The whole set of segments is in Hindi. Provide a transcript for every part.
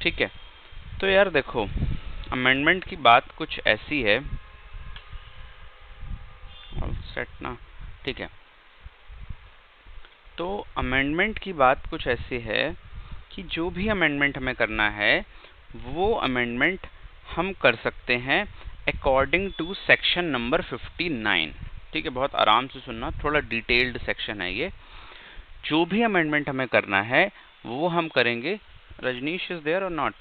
ठीक है, तो यार देखो अमेंडमेंट की बात कुछ ऐसी है, ऑल सेट ना, ठीक है। तो अमेंडमेंट की बात कुछ ऐसी है कि जो भी अमेंडमेंट हमें करना है वो अमेंडमेंट हम कर सकते हैं अकॉर्डिंग टू सेक्शन नंबर 59। ठीक है, बहुत आराम से सुनना, थोड़ा डिटेल्ड सेक्शन है ये। जो भी अमेंडमेंट हमें करना है वो हम करेंगे। रजनीश इज देयर और not?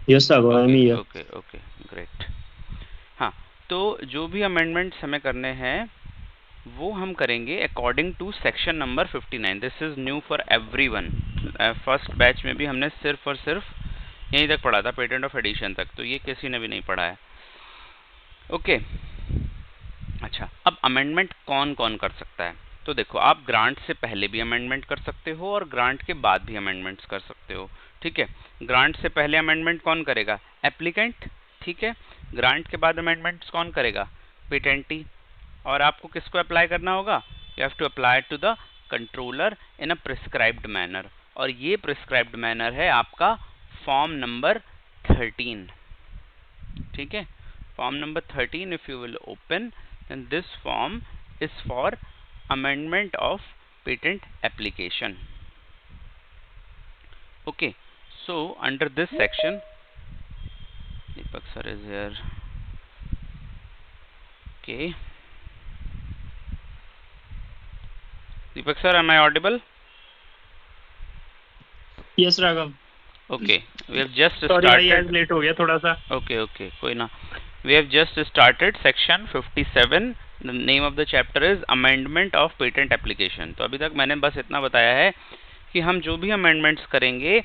Yes sir, I am here. Okay okay great. हाँ, तो जो भी अमेंडमेंट्स हमें करने हैं वो हम करेंगे according to section number 59। This is new for everyone. First batch में भी हमने सिर्फ और सिर्फ यहीं तक पढ़ा था, पेटेंट ऑफ एडिशन तक, तो ये किसी ने भी नहीं पढ़ा है। ओके, अच्छा, अब अमेंडमेंट कौन कौन कर सकता है? तो देखो, आप ग्रांट से पहले भी अमेंडमेंट कर सकते हो और ग्रांट के बाद भी अमेंडमेंट्स कर सकते हो। ठीक है, ग्रांट से पहले अमेंडमेंट कौन करेगा? एप्लीकेंट। ठीक है, ग्रांट के बाद अमेंडमेंट्स कौन करेगा? पेटेंटी। और आपको किसको अप्लाई करना होगा? You have to apply to the controller in a prescribed manner, और ये प्रिस्क्राइब्ड मैनर है आपका फॉर्म नंबर 13। ठीक है, form number 13 if you will open, then this form is for amendment of patent application. Okay, so under this section, Deepak sir is here. Okay, Deepak sir, am I audible? Yes Raghav. Okay, we have just sorry भाई, started. आज लेट हो गया थोड़ा सा। Okay, okay, कोई ना। We have just started section 57. The name of the chapter is amendment of patent application. तो अभी तक मैंने बस इतना बताया है कि हम जो भी अमेंडमेंट्स करेंगे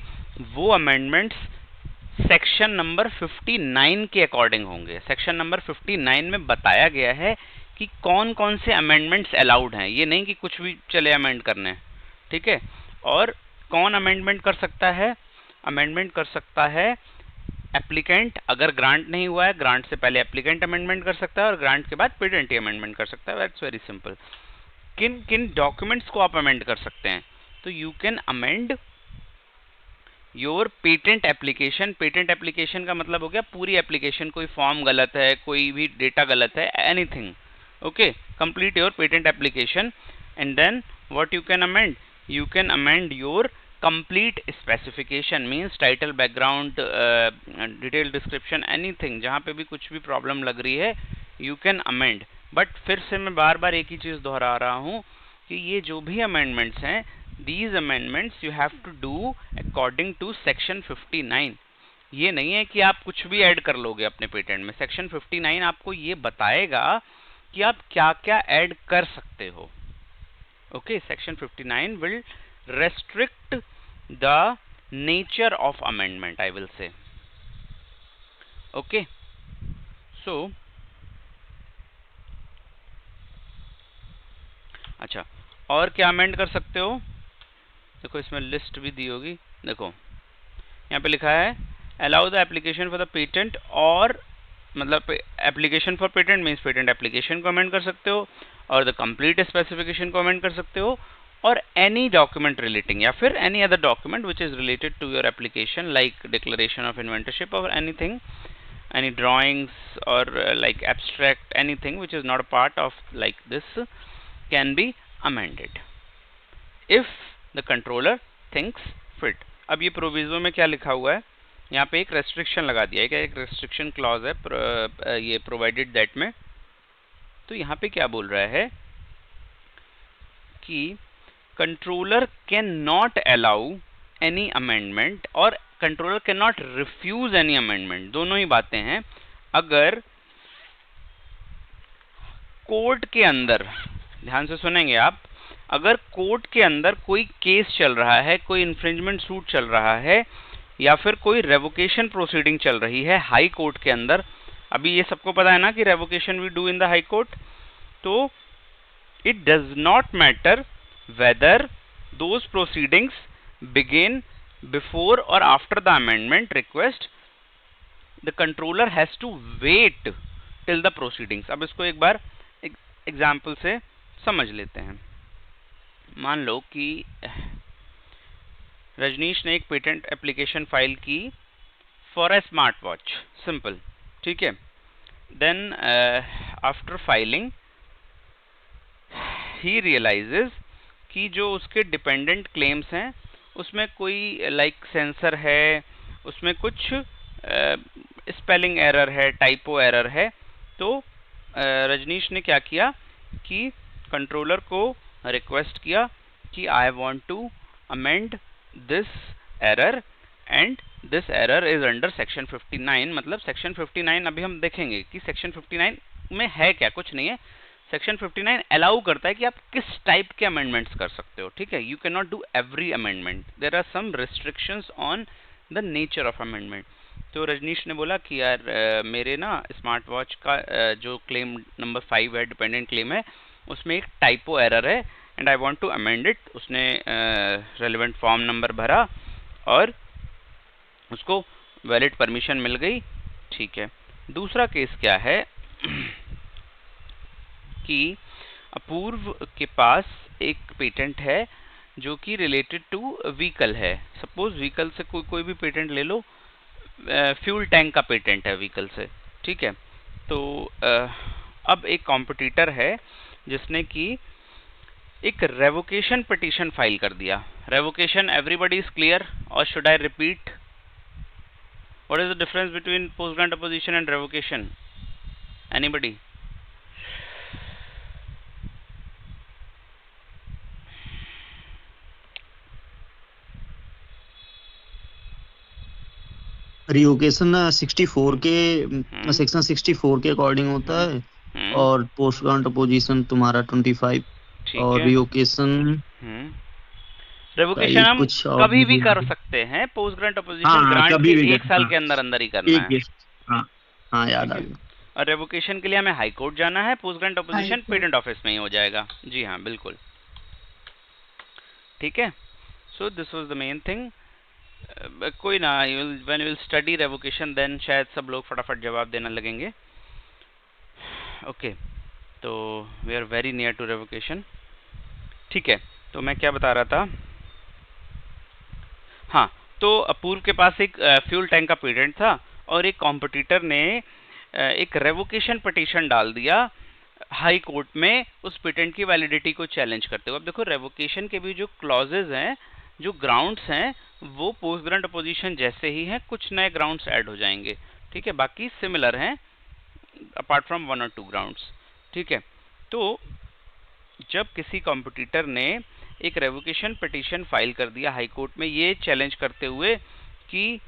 वो अमेंडमेंट्स सेक्शन नंबर 59 के अकॉर्डिंग होंगे। सेक्शन नंबर 59 में बताया गया है कि कौन कौन से अमेंडमेंट्स अलाउड हैं, ये नहीं कि कुछ भी चले अमेंड करने। ठीक है, और कौन अमेंडमेंट कर सकता है? अमेंडमेंट कर सकता है एप्लीकेंट। अगर ग्रांट नहीं हुआ है, ग्रांट से पहले एप्लीकेंट अमेंडमेंट कर सकता है और ग्रांट के बाद पेटेंटी अमेंडमेंट कर सकता है। That's very simple. किन किन डॉक्यूमेंट्स को आप अमेंड कर सकते हैं? तो you can amend your patent application. Patent application का मतलब हो गया पूरी एप्लीकेशन, कोई फॉर्म गलत है, कोई भी डेटा गलत है, anything. Okay, complete your patent application and then what you can amend? You can amend your complete specification, means title, background, detail description, anything. जहां पे भी कुछ भी प्रॉब्लम लग रही है यू कैन अमेंड। बट फिर से मैं बार बार एक ही चीज दोहरा रहा हूं कि ये जो भी अमेंडमेंट्स हैं, these amendments you have to do according to section 59। ये नहीं है कि आप कुछ भी ऐड कर लोगे अपने पेटेंट में। सेक्शन 59 आपको ये बताएगा कि आप क्या क्या ऐड कर सकते हो। Okay, section 59 will restrict the nature of amendment, I will say. Okay, so अच्छा, और क्या अमेंड कर सकते हो? देखो इसमें लिस्ट भी दी होगी। देखो यहाँ पे लिखा है allow the application for the patent, और मतलब application for patent means patent application को अमेंड कर सकते हो, और द कंप्लीट स्पेसिफिकेशन को अमेंड कर सकते हो, और एनी डॉक्यूमेंट रिलेटिंग या फिर any other document which is related to your application, like declaration of inventorship और anything, any drawings or like abstract, anything which is not a part of like this can be amended if the controller thinks fit। अब ये प्रोविजो में क्या लिखा हुआ है? यहाँ पे एक रेस्ट्रिक्शन लगा दिया है, क्या एक रेस्ट्रिक्शन क्लॉज है ये प्रोवाइडेड दैट में। तो यहाँ पे क्या बोल रहा है कि controller can not allow any amendment और controller can not refuse any amendment, दोनों ही बातें हैं। अगर कोर्ट के अंदर, ध्यान से सुनेंगे आप, अगर कोर्ट के अंदर कोई केस चल रहा है, कोई इन्फ्रिंजमेंट सूट चल रहा है, या फिर कोई रेवोकेशन प्रोसीडिंग चल रही है हाई कोर्ट के अंदर, अभी ये सबको पता है ना कि revocation we do in the high court, तो it does not matter whether those proceedings begin before or after the amendment request, the controller has to wait till the proceedings। अब इसको एक बार एग्जाम्पल से समझ लेते हैं। मान लो कि रजनीश ने एक पेटेंट एप्लीकेशन फाइल की for a smart watch, simple, ठीक है। देन आफ्टर फाइलिंग ही रियलाइजेज कि जो उसके डिपेंडेंट क्लेम्स हैं उसमें कोई लाइक सेंसर है, उसमें कुछ स्पेलिंग एरर है, टाइपो एरर है। तो रजनीश ने क्या किया कि कंट्रोलर को रिक्वेस्ट किया कि I want to amend this error and this error is under section 59। मतलब सेक्शन 59 अभी हम देखेंगे कि सेक्शन 59 में है क्या, कुछ नहीं है। सेक्शन 59 अलाउ करता है कि आप किस टाइप के अमेंडमेंट्स कर सकते हो, ठीक है। You can not do every amendment, there are some restrictions on the nature of amendment. तो रजनीश ने बोला कि यार मेरे ना स्मार्ट वॉच का जो क्लेम नंबर 5 है, डिपेंडेंट क्लेम है, उसमें एक टाइपो एरर है and I want to amend it. उसने रेलेवेंट फॉर्म नंबर भरा और उसको वैलिड परमिशन मिल गई, ठीक है। दूसरा केस क्या है कि अपूर्व के पास एक पेटेंट है जो कि रिलेटेड टू व्हीकल है। सपोज व्हीकल से कोई भी पेटेंट ले लो, फ्यूल टैंक का पेटेंट है व्हीकल से, ठीक है। तो अब एक कॉम्पिटिटर है जिसने कि एक रेवोकेशन पिटीशन फाइल कर दिया। रेवोकेशन एवरीबॉडी इज क्लियर, और should I repeat? What is the difference between post grant opposition and revocation? Anybody? Revocation 64 के सेक्शन 64 के अकॉर्डिंग होता है और पोस्ट ग्रांट अपोजिशन तुम्हारा 25। और रिवोकेशन रेवोकेशन हम कभी भी कर सकते हैं, पोस्ट ग्रांट अपोजिशन ग्रांट के 1 साल के अंदर अंदर ही करना है। हाँ याद आ गया। और रेवोकेशन के लिए हमें हाई कोर्ट जाना है, post grant opposition patent office में ही हो जाएगा। जी हाँ, बिल्कुल, ठीक है। So this was the main thing. कोई ना, when you will study revocation then शायद सब लोग फटाफट जवाब देने लगेंगे। ओके, तो we are very near to revocation, ठीक है। तो मैं क्या बता रहा था, हाँ, तो अपूर्व के पास एक फ्यूल टैंक का पेटेंट था और एक कॉम्पिटिटर ने एक रेवोकेशन पिटीशन डाल दिया हाई कोर्ट में उस पेटेंट की वैलिडिटी को चैलेंज करते हुए। अब देखो, रेवोकेशन के भी जो क्लॉजेज हैं, जो ग्राउंड्स हैं, वो पोस्ट ग्रांट अपोजिशन जैसे ही हैं, कुछ नए ग्राउंड्स ऐड हो जाएंगे, ठीक है। बाकी सिमिलर हैं अपार्ट फ्रॉम 1 और 2 ग्राउंड्स, ठीक है। तो जब किसी कॉम्पिटिटर ने एक रेवोकेशन पिटीशन फाइल कर दिया हाई कोर्ट में, ये चैलेंज करते हुए कि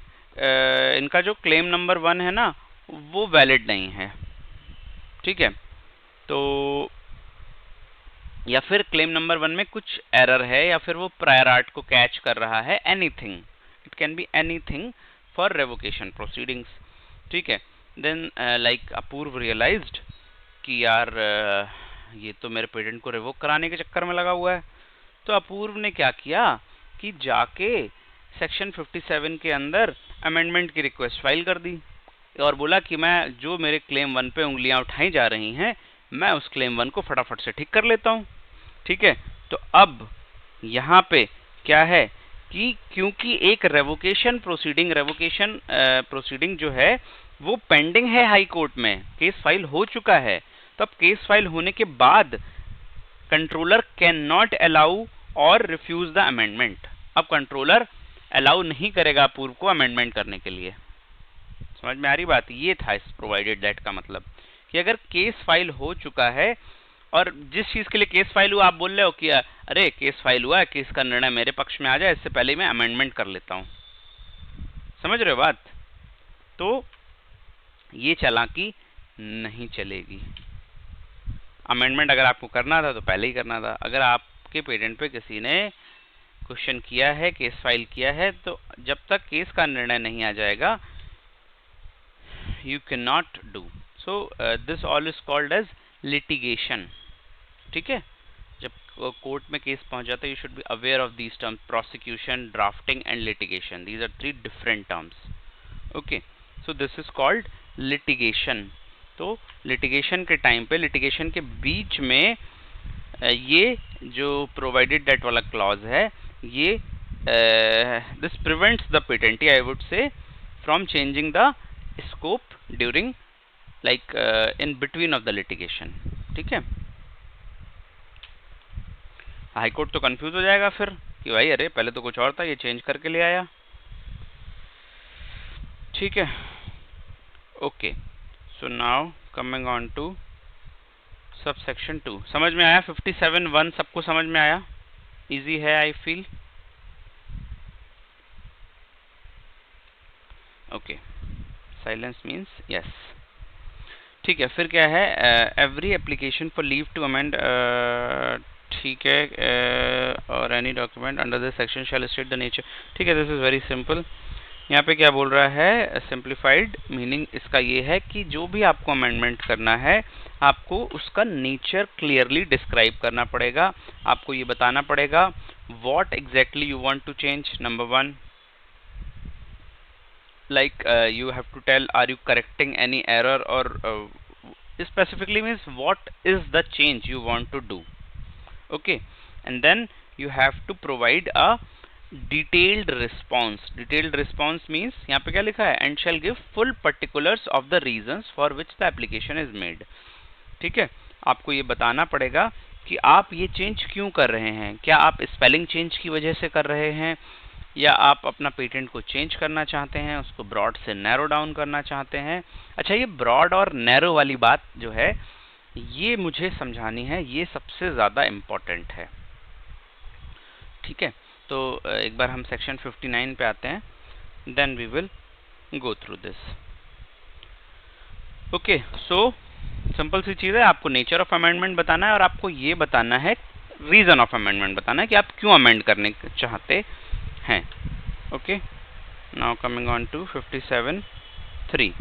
इनका जो क्लेम नंबर 1 है ना, वो वैलिड नहीं है, ठीक है। तो या फिर क्लेम नंबर 1 में कुछ एरर है, या फिर वो प्रायर आर्ट को कैच कर रहा है, anything, it can be anything for revocation proceedings, ठीक है। देन लाइक अपूर्व रियलाइज्ड कि यार ये तो मेरे पेटेंट को रिवोक कराने के चक्कर में लगा हुआ है। तो अपूर्व ने क्या किया कि जाके सेक्शन 57 के अंदर अमेंडमेंट की रिक्वेस्ट फाइल कर दी और बोला कि मैं जो मेरे क्लेम 1 पे उंगलियां उठाई जा रही हैं, मैं उस क्लेम 1 को फटाफट से ठीक कर लेता हूं, ठीक है। तो अब यहाँ पे क्या है कि क्योंकि एक रेवोकेशन प्रोसीडिंग जो है वो पेंडिंग है हाई कोर्ट में, केस फाइल हो चुका है, तब केस फाइल होने के बाद कंट्रोलर कैन नॉट अलाउ और रिफ्यूज द अमेंडमेंट। अब कंट्रोलर अलाउ नहीं करेगा अपूर्व को अमेंडमेंट करने के लिए। समझ में आ रही बात? ये था इस प्रोवाइडेड दैट का मतलब कि अगर केस फाइल हो चुका है और जिस चीज के लिए केस फाइल हुआ, आप बोल रहे हो कि अरे केस फाइल हुआ है, केस का निर्णय मेरे पक्ष में आ जाए, इससे पहले मैं अमेंडमेंट कर लेता हूं। समझ रहे हो बात? तो ये चालाकी नहीं चलेगी। अमेंडमेंट अगर आपको करना था तो पहले ही करना था। अगर आपके पेटेंट पे किसी ने क्वेश्चन किया है, केस फाइल किया है, तो जब तक केस का निर्णय नहीं आ जाएगा, you cannot do so. This all is called as litigation, ठीक है। जब कोर्ट में केस पहुंच जाता है, you should be aware of these terms: prosecution, drafting and litigation. These are 3 different terms. Okay, so this is called litigation. तो litigation के टाइम पे, litigation के बीच में ये जो provided that वाला clause है, ये this prevents the patentee, I would say, from changing the scope during like in between of the litigation. ठीक है, हाई कोर्ट तो कंफ्यूज हो जाएगा फिर कि भाई अरे पहले तो कुछ और था, ये चेंज करके ले आया. ठीक है, okay. So now coming on to sub section 2. समझ में आया? 57(1) सबको समझ में आया? इजी है I feel. Okay, silence means yes. ठीक है, फिर क्या है? Every application for leave to amend, ठीक है, और any document under this section shall state the nature. ठीक है, दिस इज वेरी सिंपल. यहाँ पे क्या बोल रहा है? सिंप्लीफाइड मीनिंग इसका ये है कि जो भी आपको अमेंडमेंट करना है, आपको उसका नेचर क्लियरली डिस्क्राइब करना पड़ेगा. आपको ये बताना पड़ेगा what exactly you want to change. Number 1, like you have to tell, are you correcting any error, or specifically means what is the change you want to do. Okay, and then you have to provide a detailed response. Detailed response means यहाँ पे क्या लिखा है? and shall give full particulars of the reasons for which the application is made. ठीक है, आपको ये बताना पड़ेगा कि आप ये चेंज क्यों कर रहे हैं. क्या आप स्पेलिंग चेंज की वजह से कर रहे हैं, या आप अपना पेटेंट को चेंज करना चाहते हैं, उसको ब्रॉड से नैरो डाउन करना चाहते हैं. अच्छा, ये ब्रॉड और नैरो वाली बात जो है, ये मुझे समझानी है, ये सबसे ज़्यादा इम्पोर्टेंट है. ठीक है, तो एक बार हम सेक्शन 59 पे आते हैं, then we will go through this. Okay, so simple सी चीज़ है, आपको नेचर ऑफ अमेंडमेंट बताना है और आपको ये बताना है रीज़न ऑफ अमेंडमेंट बताना है कि आप क्यों अमेंड करने चाहते हैं. Okay, now coming on to 57(3).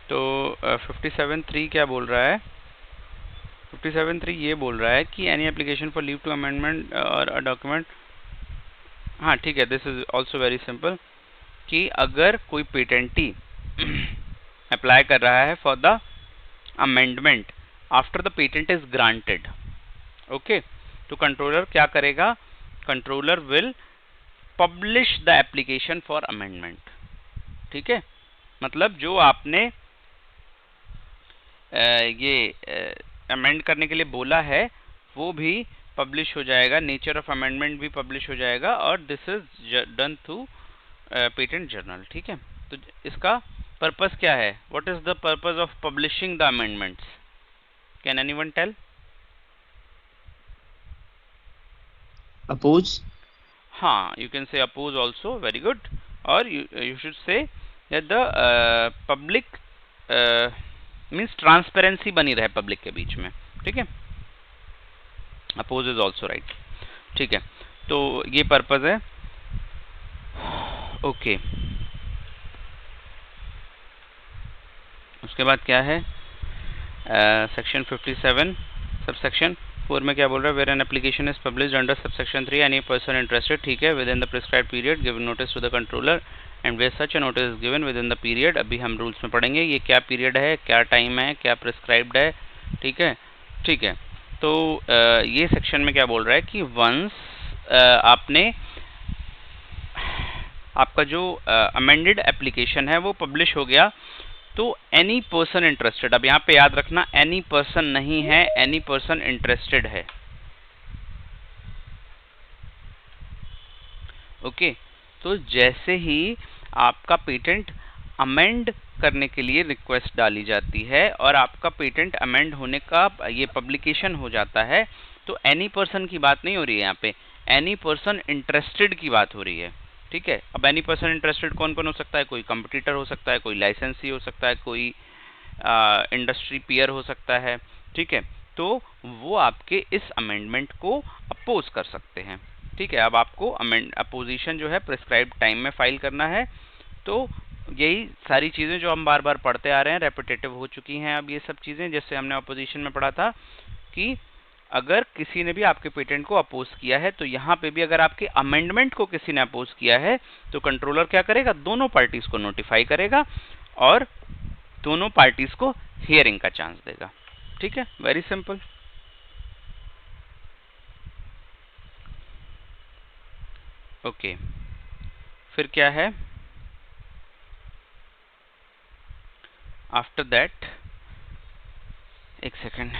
तो 57(3) क्या बोल रहा है? 57(3) ये बोल रहा है कि any application for leave to amendment और अ डॉक्यूमेंट. हाँ ठीक है, this is also very simple कि अगर कोई पेटेंटी अप्लाई कर रहा है for the amendment after the patent is granted, okay, तो कंट्रोलर क्या करेगा? Controller will publish the application for amendment. ठीक है, मतलब जो आपने ये अमेंड करने के लिए बोला है वो भी पब्लिश हो जाएगा, नेचर ऑफ अमेंडमेंट भी पब्लिश हो जाएगा, और this is done through patent journal. ठीक है, तो इसका पर्पस क्या है? What is the purpose of publishing the amendments? Can anyone tell? Oppose. हाँ, you can say oppose also, very good. Or you should say that the public means transparency बनी रहे पब्लिक के बीच में. ठीक है, oppose is also right. ठीक है, तो ये पर्पस है. ओके, उसके बाद क्या है? सेक्शन 57 सब सेक्शन 4 में क्या बोल रहा है? Where an application is published under subsection 3, any person interested, ठीक है, within the prescribed period give notice to the controller and where such a notice is given within the period. अभी हम रूल्स में पढ़ेंगे ये क्या पीरियड है, क्या टाइम है, क्या प्रिस्क्राइब्ड है. ठीक है, ठीक है, तो ये सेक्शन में क्या बोल रहा है कि वंस आपने आपका जो अमेंडेड एप्लीकेशन है वो पब्लिश हो गया, तो एनी पर्सन इंटरेस्टेड, अब यहाँ पे याद रखना एनी पर्सन नहीं है, एनी पर्सन इंटरेस्टेड है. ओके, तो जैसे ही आपका पेटेंट अमेंड करने के लिए रिक्वेस्ट डाली जाती है और आपका पेटेंट अमेंड होने का ये पब्लिकेशन हो जाता है, तो एनी पर्सन की बात नहीं हो रही है यहाँ पे, एनी पर्सन इंटरेस्टेड की बात हो रही है. ठीक है, अब एनी पर्सन इंटरेस्टेड कौन कौन हो सकता है? कोई कंपटीटर हो सकता है, कोई लाइसेंसी हो सकता है, कोई इंडस्ट्री पीयर हो सकता है. ठीक है, तो वो आपके इस अमेंडमेंट को अपोज कर सकते हैं. ठीक है, अब आपको अपोजिशन जो है प्रिस्क्राइब्ड टाइम में फाइल करना है. तो यही सारी चीज़ें जो हम बार बार पढ़ते आ रहे हैं, रेपिटेटिव हो चुकी हैं अब ये सब चीज़ें, जैसे हमने अपोजिशन में पढ़ा था कि अगर किसी ने भी आपके पेटेंट को अपोज किया है, तो यहाँ पे भी अगर आपके अमेंडमेंट को किसी ने अपोज किया है, तो कंट्रोलर क्या करेगा? दोनों पार्टीज को नोटिफाई करेगा और दोनों पार्टीज को हियरिंग का चांस देगा. ठीक है, वेरी सिंपल. ओके, फिर क्या है? आफ्टर दैट, एक सेकेंड,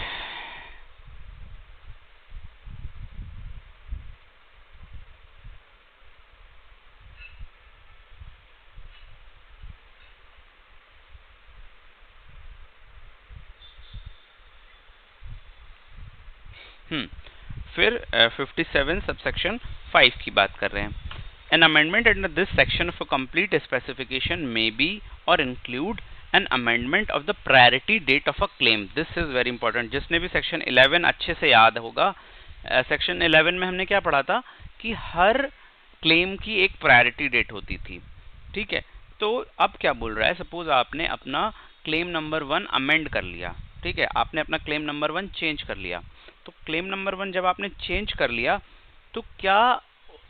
फिर 57 सबसेक्शन 5 की बात कर रहे हैं। An amendment under this section of a complete specification may be or include an amendment of the priority date of a claim. This is very important. जिसने भी सेक्शन 11 अच्छे से याद होगा, सेक्शन 11 में हमने क्या पढ़ा था कि हर क्लेम की एक प्रायोरिटी डेट होती थी। ठीक है, तो अब क्या बोल रहा है, सपोज आपने अपना क्लेम नंबर 1 अमेंड कर लिया। ठीक है, आपने अपना क्लेम नंबर 1 चेंज कर लिया। तो क्लेम नंबर 1 जब आपने चेंज कर लिया तो क्या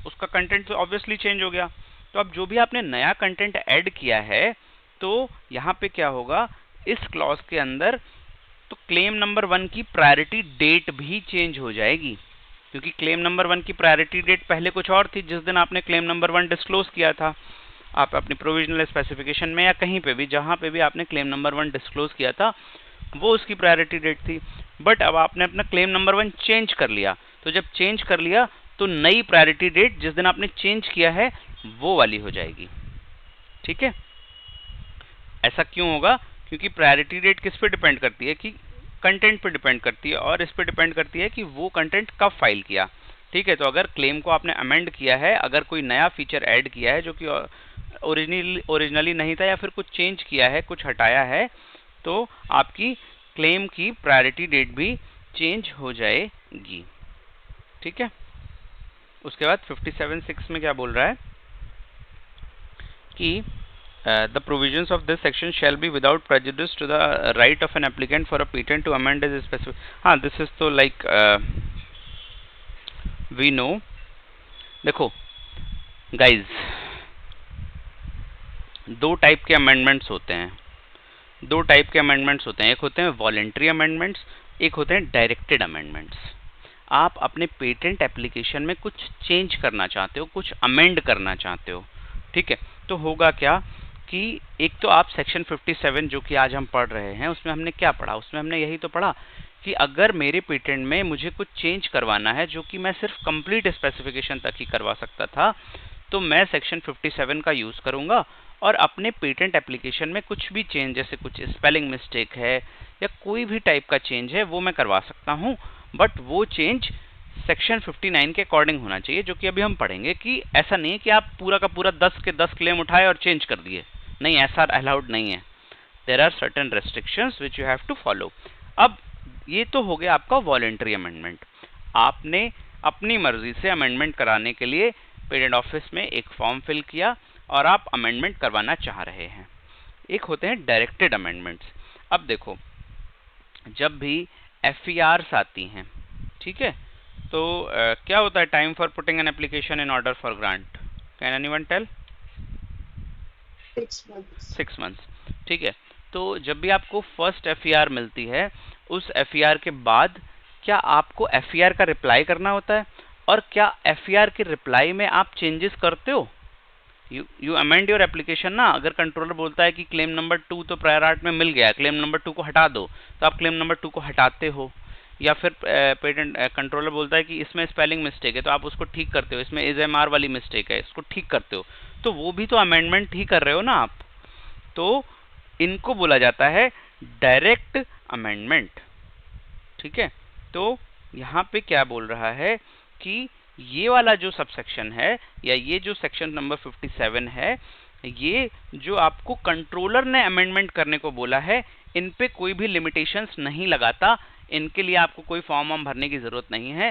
उसका कंटेंट तो ऑब्वियसली चेंज हो गया। तो अब जो भी आपने नया कंटेंट ऐड किया है, तो यहाँ पे क्या होगा, इस क्लॉज के अंदर तो क्लेम नंबर 1 की प्रायोरिटी डेट भी चेंज हो जाएगी, क्योंकि क्लेम नंबर 1 की प्रायोरिटी डेट पहले कुछ और थी जिस दिन आपने क्लेम नंबर 1 डिस्क्लोज किया था। आप अपनी प्रोविजनल स्पेसिफिकेशन में या कहीं पे भी, जहां पे भी आपने क्लेम नंबर 1 डिस्क्लोज किया था, वो उसकी प्रायोरिटी डेट थी। बट अब आपने अपना क्लेम नंबर 1 चेंज कर लिया, तो जब चेंज कर लिया तो नई प्रायोरिटी डेट जिस दिन आपने चेंज किया है वो वाली हो जाएगी। ठीक है, ऐसा क्यों होगा? क्योंकि प्रायोरिटी डेट किस पे डिपेंड करती है, कि कंटेंट पे डिपेंड करती है, और इस पे डिपेंड करती है कि वो कंटेंट कब फाइल किया। ठीक है, तो अगर क्लेम को आपने अमेंड किया है, अगर कोई नया फीचर ऐड किया है जो कि ओरिजिनली नहीं था, या फिर कुछ चेंज किया है, कुछ हटाया है, तो आपकी क्लेम की प्रायोरिटी डेट भी चेंज हो जाएगी। ठीक है, उसके बाद 57(6) में क्या बोल रहा है कि the provisions of this section shall be without prejudice to the right of an applicant for a patent to amend his specific। हाँ, this is तो like we know। देखो guys, दो टाइप के अमेंडमेंट्स होते हैं, एक होते हैं वॉलेंट्री अमेंडमेंट्स, एक होते हैं डायरेक्टेड अमेंडमेंट्स। आप अपने पेटेंट एप्लीकेशन में कुछ चेंज करना चाहते हो, कुछ अमेंड करना चाहते हो। ठीक है, तो होगा क्या कि एक तो आप सेक्शन 57 जो कि आज हम पढ़ रहे हैं, उसमें हमने क्या पढ़ा, उसमें हमने यही तो पढ़ा कि अगर मेरे पेटेंट में मुझे कुछ चेंज करवाना है जो कि मैं सिर्फ कंप्लीट स्पेसिफिकेशन तक ही करवा सकता था, तो मैं सेक्शन 57 का यूज करूंगा और अपने पेटेंट एप्लीकेशन में कुछ भी चेंज, जैसे कुछ स्पेलिंग मिस्टेक है या कोई भी टाइप का चेंज है, वो मैं करवा सकता हूं। बट वो चेंज सेक्शन 59 के अकॉर्डिंग होना चाहिए, जो कि अभी हम पढ़ेंगे। कि ऐसा नहीं है कि आप पूरा का पूरा 10 के 10 क्लेम उठाए और चेंज कर दिए, नहीं, ऐसा अलाउड नहीं है। There are certain restrictions which you have to follow. अब ये तो हो गया आपका वॉलेंट्री अमेंडमेंट। आपने अपनी मर्जी से अमेंडमेंट कराने के लिए पेटेंट ऑफिस में एक फॉर्म फिल किया और आप अमेंडमेंट करवाना चाह रहे हैं। एक होते हैं डायरेक्टेड अमेंडमेंट्स। अब देखो, जब भी FERs आती हैं, ठीक है, तो क्या होता है time for putting an application in order for grant? Can anyone tell? 6 months. ठीक है, तो जब भी आपको फर्स्ट FER मिलती है, उस FER के बाद क्या आपको FER का रिप्लाई करना होता है? और क्या FER के रिप्लाई में आप चेंजेस करते हो? यू अमेंड योर एप्लीकेशन ना। अगर कंट्रोलर बोलता है कि क्लेम नंबर 2 तो प्रायर आर्ट में मिल गया, क्लेम नंबर 2 को हटा दो, तो आप क्लेम नंबर 2 को हटाते हो। या फिर पेटेंट कंट्रोलर बोलता है कि इसमें स्पेलिंग मिस्टेक है, तो आप उसको ठीक करते हो, इसमें IS-MR वाली मिस्टेक है, इसको ठीक करते हो, तो वो भी तो अमेंडमेंट ही कर रहे हो ना आप। तो इनको बोला जाता है डायरेक्ट अमेंडमेंट। ठीक है, तो यहाँ पे क्या बोल रहा है कि ये वाला जो सबसेक्शन है, या ये जो सेक्शन नंबर 57 है, ये जो आपको कंट्रोलर ने अमेंडमेंट करने को बोला है, इन पे कोई भी लिमिटेशंस नहीं लगाता, इनके लिए आपको कोई फॉर्म भरने की जरूरत नहीं है।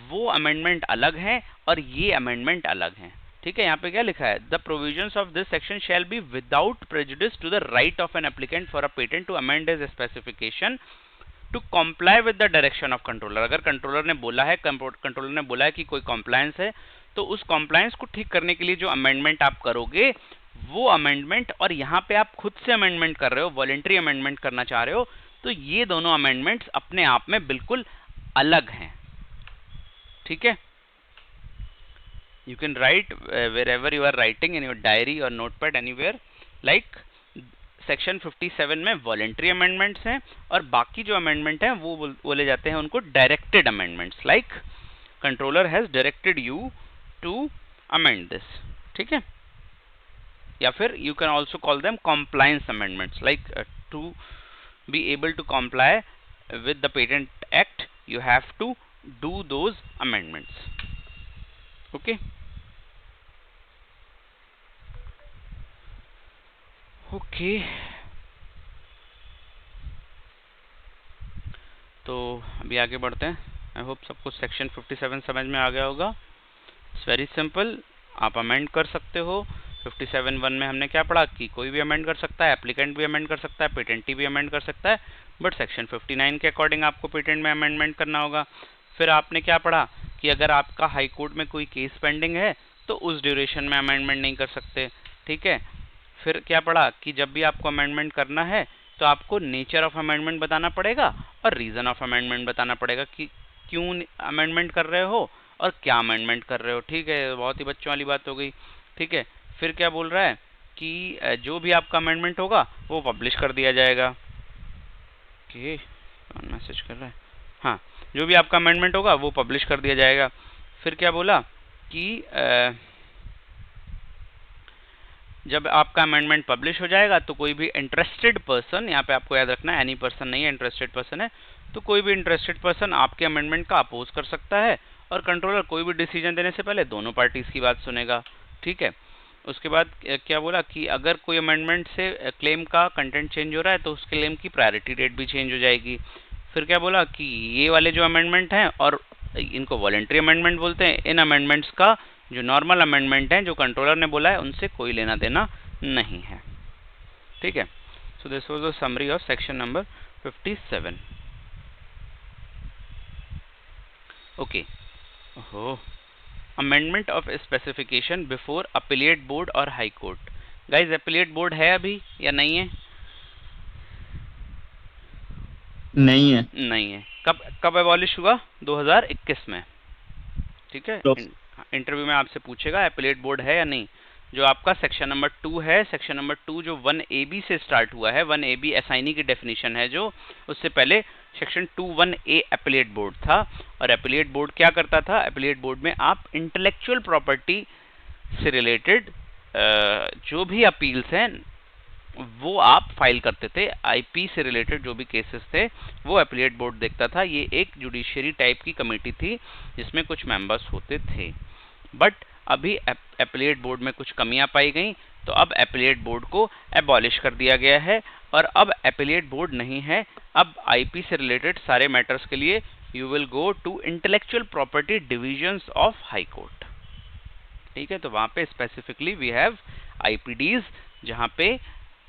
वो अमेंडमेंट अलग है और ये अमेंडमेंट अलग है। ठीक है, यहाँ पे क्या लिखा है? The provisions of this section shall be without prejudice to the right of an applicant for a patent to amend his specification to comply with the direction of controller. अगर कंट्रोलर ने बोला है कि कोई कॉम्प्लायंस है, तो उस कॉम्प्लायंस को ठीक करने के लिए जो अमेंडमेंट आप करोगे, वो अमेंडमेंट, और यहाँ पे आप खुद से अमेंडमेंट कर रहे हो, वॉलेंट्री अमेंडमेंट करना चाह रहे हो, तो ये दोनों अमेंडमेंट्स अपने आप में बिल्कुल अलग हैं। ठीक है, You can write wherever you are writing, in your diary or notepad, anywhere. Like section 57 में वॉलेंट्री अमेंडमेंट्स हैं, और बाकी जो अमेंडमेंट हैं वो बोले जाते हैं उनको directed amendments, like controller has directed you to amend this, ठीक है। या फिर you can also call them compliance amendments, like to be able to comply with the Patent Act, you have to do those amendments. Okay. Okay. तो अभी आगे बढ़ते हैं। आई होप सबको सेक्शन 57 समझ में आ गया होगा। इट्स वेरी सिंपल, आप अमेंड कर सकते हो। 57(1) में हमने क्या पढ़ा कि कोई भी अमेंड कर सकता है, एप्लीकेंट भी अमेंड कर सकता है, पेटेंटी भी अमेंड कर सकता है, बट सेक्शन 59 के अकॉर्डिंग आपको पेटेंट में अमेंडमेंट करना होगा। फिर आपने क्या पढ़ा कि अगर आपका हाई कोर्ट में कोई केस पेंडिंग है तो उस ड्यूरेशन में अमेंडमेंट नहीं कर सकते, ठीक है। फिर क्या पढ़ा कि जब भी आपको अमेंडमेंट करना है तो आपको नेचर ऑफ अमेंडमेंट बताना पड़ेगा और रीज़न ऑफ अमेंडमेंट बताना पड़ेगा कि क्यों अमेंडमेंट कर रहे हो और क्या अमेंडमेंट कर रहे हो, ठीक है। बहुत ही बच्चों वाली बात हो गई, ठीक है। फिर क्या बोल रहा है कि जो भी आपका अमेंडमेंट होगा वो पब्लिश कर दिया जाएगा। ओके, कौन मैसेज कर रहा है? हाँ, जो भी आपका अमेंडमेंट होगा वो पब्लिश कर दिया जाएगा। फिर क्या बोला कि जब आपका अमेंडमेंट पब्लिश हो जाएगा तो कोई भी इंटरेस्टेड पर्सन, यहाँ पे आपको याद रखना है एनी पर्सन नहीं है, इंटरेस्टेड पर्सन है, तो कोई भी इंटरेस्टेड पर्सन आपके अमेंडमेंट का अपोज कर सकता है, और कंट्रोलर कोई भी डिसीजन देने से पहले दोनों पार्टीज की बात सुनेगा, ठीक है। उसके बाद क्या बोला कि अगर कोई अमेंडमेंट से क्लेम का कंटेंट चेंज हो रहा है तो उस क्लेम की प्रायोरिटी डेट भी चेंज हो जाएगी। फिर क्या बोला कि ये वाले जो अमेंडमेंट हैं, और इनको वॉलेंट्री अमेंडमेंट बोलते हैं, इन अमेंडमेंट्स का जो नॉर्मल अमेंडमेंट हैं जो कंट्रोलर ने बोला है उनसे कोई लेना देना नहीं है, ठीक है। So this was the summary of section number 57। Okay. ओहो, amendment of specification before appellate board और high court. Guys, appellate board है अभी या नहीं है? नहीं है। नहीं है। कब एबॉलिश हुआ? 2021 में, ठीक है। इंटरव्यू में आपसे पूछेगा अपीलिएट बोर्ड है या नहीं। जो आपका सेक्शन नंबर 2 है, सेक्शन नंबर 2 जो 1AB से स्टार्ट हुआ है, 1AB असाइनी की डेफिनेशन है, जो उससे पहले सेक्शन 21A अपीलिएट बोर्ड था। और अपीलिएट बोर्ड क्या करता था? अपीलिएट बोर्ड में आप इंटेलेक्चुअल प्रॉपर्टी से रिलेटेड जो भी अपील्स हैं वो आप फाइल करते थे। आईपी से रिलेटेड जो भी केसेस थे वो अपीलिएट बोर्ड देखता था। ये एक जुडिशियरी टाइप की कमेटी थी जिसमें कुछ मेंबर्स होते थे। बट अभी अपीलिएट बोर्ड में कुछ कमियां पाई गई, तो अब अपीलिएट बोर्ड को एबॉलिश कर दिया गया है और अब अपीलिएट बोर्ड नहीं है। अब आईपी से रिलेटेड सारे मैटर्स के लिए you will go to intellectual property divisions of high court, ठीक है। तो वहां पे स्पेसिफिकली वी हैव आईपीडीज, जहां पे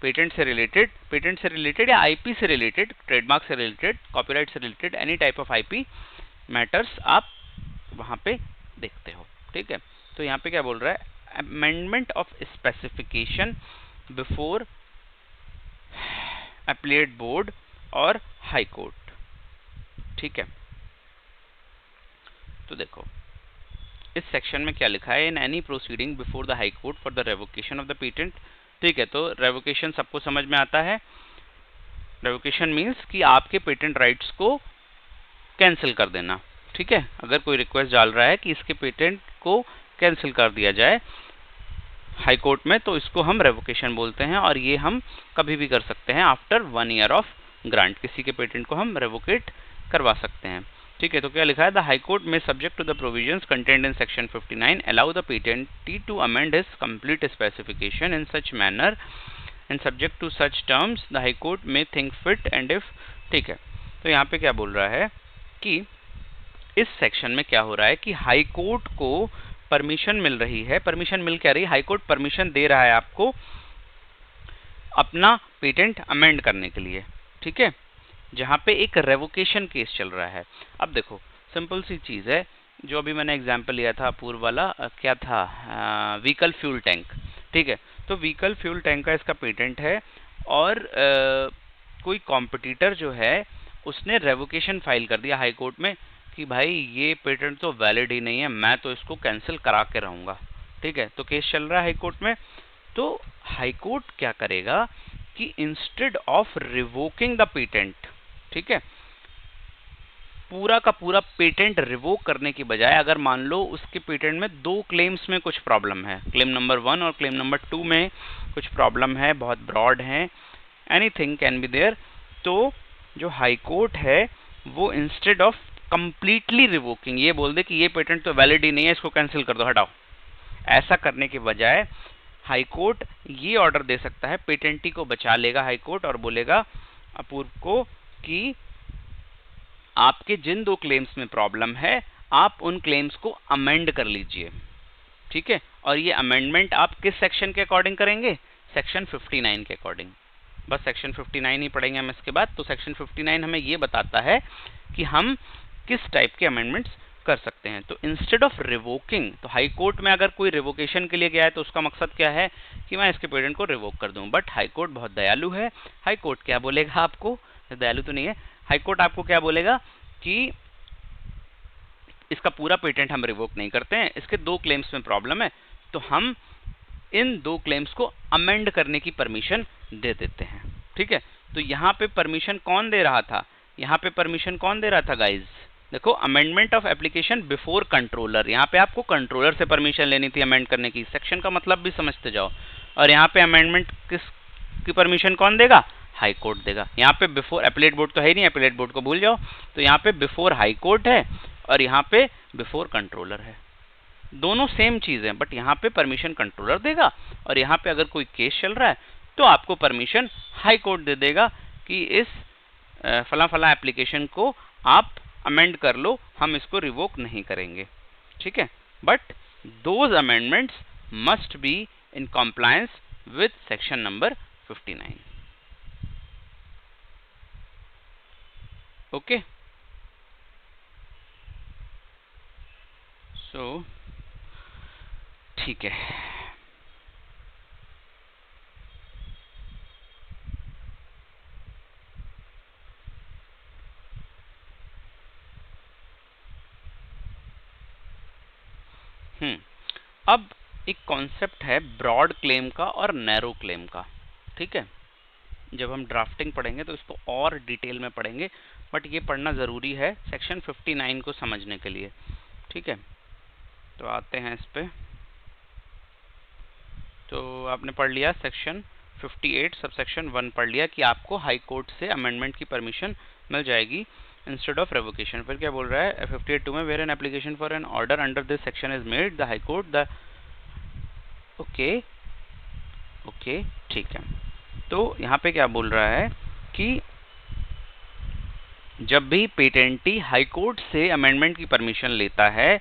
पेटेंट से रिलेटेड या आईपी से रिलेटेड, ट्रेडमार्क से रिलेटेड, कॉपीराइट से related, any type of IP matters आप वहां पे देखते हो, ठीक है। तो यहाँ पे क्या बोल रहा है? Amendment of specification before appellate board और हाई कोर्ट, ठीक है। तो देखो इस सेक्शन में क्या लिखा है? In any proceeding before the high court for the revocation of the patent, ठीक है। तो रेवोकेशन सबको समझ में आता है। रेवोकेशन मीन्स कि आपके पेटेंट राइट्स को कैंसिल कर देना, ठीक है। अगर कोई रिक्वेस्ट डाल रहा है कि इसके पेटेंट को कैंसिल कर दिया जाए हाई कोर्ट में, तो इसको हम रेवोकेशन बोलते हैं। और ये हम कभी भी कर सकते हैं आफ्टर 1 ईयर ऑफ ग्रांट, किसी के पेटेंट को हम रेवोकेट करवा सकते हैं, ठीक है। तो क्या लिखा है? The high court may subject to the provisions contained in section 59 allow the patentee to amend his complete specification in such manner and subject to such terms the high court may think fit and if, ठीक है। तो यहाँ पे क्या बोल रहा है कि इस सेक्शन में क्या हो रहा है कि हाई कोर्ट को परमिशन मिल रही है। परमिशन मिल क्या रही? हाई कोर्ट परमिशन दे रहा है आपको अपना पेटेंट अमेंड करने के लिए, ठीक है, जहां पे एक रेवोकेशन केस चल रहा है। अब देखो सिंपल सी चीज है, जो अभी मैंने एग्जांपल लिया था पूर्व वाला, क्या था? व्हीकल फ्यूल टैंक, ठीक है। तो व्हीकल फ्यूल टैंक का इसका पेटेंट है और कोई कॉम्पिटिटर जो है उसने रेवोकेशन फाइल कर दिया हाई कोर्ट में कि भाई ये पेटेंट तो वैलिड ही नहीं है, मैं तो इसको कैंसिल करा के रहूँगा। ठीक है, तो केस चल रहा है हाई कोर्ट में। तो हाई कोर्ट क्या करेगा कि instead of revoking the patent, ठीक है, पूरा का पूरा पेटेंट रिवोक करने की बजाय, अगर मान लो उसके पेटेंट में 2 क्लेम्स में कुछ प्रॉब्लम है, क्लेम नंबर 1 और क्लेम नंबर 2 में कुछ प्रॉब्लम है, बहुत ब्रॉड है, एनीथिंग कैन बी देयर, तो जो हाई कोर्ट है वो इंस्टेड ऑफ कंप्लीटली रिवोकिंग ये बोल दे कि ये पेटेंट तो वैलिड ही नहीं है, इसको कैंसिल कर दो, हटाओ। ऐसा करने के बजाय हाई कोर्ट ये ऑर्डर दे सकता है, पेटेंटी को बचा लेगा हाई कोर्ट और बोलेगा अपूर्व को कि आपके जिन 2 क्लेम्स में प्रॉब्लम है, आप उन क्लेम्स को अमेंड कर लीजिए। ठीक है, और ये अमेंडमेंट आप किस सेक्शन के अकॉर्डिंग करेंगे? सेक्शन 59 के अकॉर्डिंग। बस सेक्शन 59 ही पढ़ेंगे हम इसके बाद। तो सेक्शन 59 हमें ये बताता है कि हम किस टाइप के अमेंडमेंट्स कर सकते हैं। तो इंस्टेड ऑफ रिवोकिंग, तो हाई कोर्ट में अगर कोई रिवोकेशन के लिए गया है तो उसका मकसद क्या है कि मैं इसके पेटेंट को रिवोक कर दूं। बट हाई कोर्ट बहुत दयालु है। हाई कोर्ट क्या बोलेगा आपको, दयालु तो नहीं है, हाई कोर्ट आपको क्या बोलेगा कि इसका पूरा पेटेंट हम रिवोक नहीं करते हैं, इसके 2 क्लेम्स में प्रॉब्लम है, तो हम इन 2 क्लेम्स को अमेंड करने की परमिशन दे देते हैं। ठीक है, तो यहाँ पे परमिशन कौन दे रहा था? यहाँ पे परमिशन कौन दे रहा था गाइज? देखो, amendment of application before controller, यहाँ पे आपको कंट्रोलर से परमिशन लेनी थी अमेंड करने की। सेक्शन का मतलब भी समझते जाओ। और यहाँ पे अमेंडमेंट की परमिशन कौन देगा? हाई कोर्ट देगा। यहाँ पे बिफोर, एपीलेट बोर्ड तो है ही नहीं, एपीलेट बोर्ड को भूल जाओ। तो यहाँ पे बिफोर हाई कोर्ट है और यहाँ पे बिफोर कंट्रोलर है। दोनों सेम चीज है, बट यहाँ पे परमिशन कंट्रोलर देगा और यहाँ पे अगर कोई केस चल रहा है तो आपको परमिशन हाई कोर्ट दे देगा कि इस फला फला एप्लीकेशन को आप अमेंड कर लो, हम इसको रिवोक नहीं करेंगे। ठीक है, but those amendments must be in compliance with section number 59। Okay, so ठीक है। अब एक कॉन्सेप्ट है ब्रॉड क्लेम का और नैरो क्लेम का। ठीक है, जब हम ड्राफ्टिंग पढ़ेंगे तो इसको और डिटेल में पढ़ेंगे, बट ये पढ़ना जरूरी है सेक्शन 59 को समझने के लिए। ठीक है, तो आते हैं इस पे। तो आपने पढ़ लिया सेक्शन 58 सबसेक्शन 1 पढ़ लिया कि आपको हाई कोर्ट से अमेंडमेंट की परमिशन मिल जाएगी इंस्टेड ऑफ रेवोकेशन। फिर क्या बोल रहा है 58(2) में, where an application for an order under this section is made, the high court the okay, ठीक है। तो यहाँ पे क्या बोल रहा है कि जब भी पेटेंटी हाई कोर्ट से अमेंडमेंट की परमिशन लेता है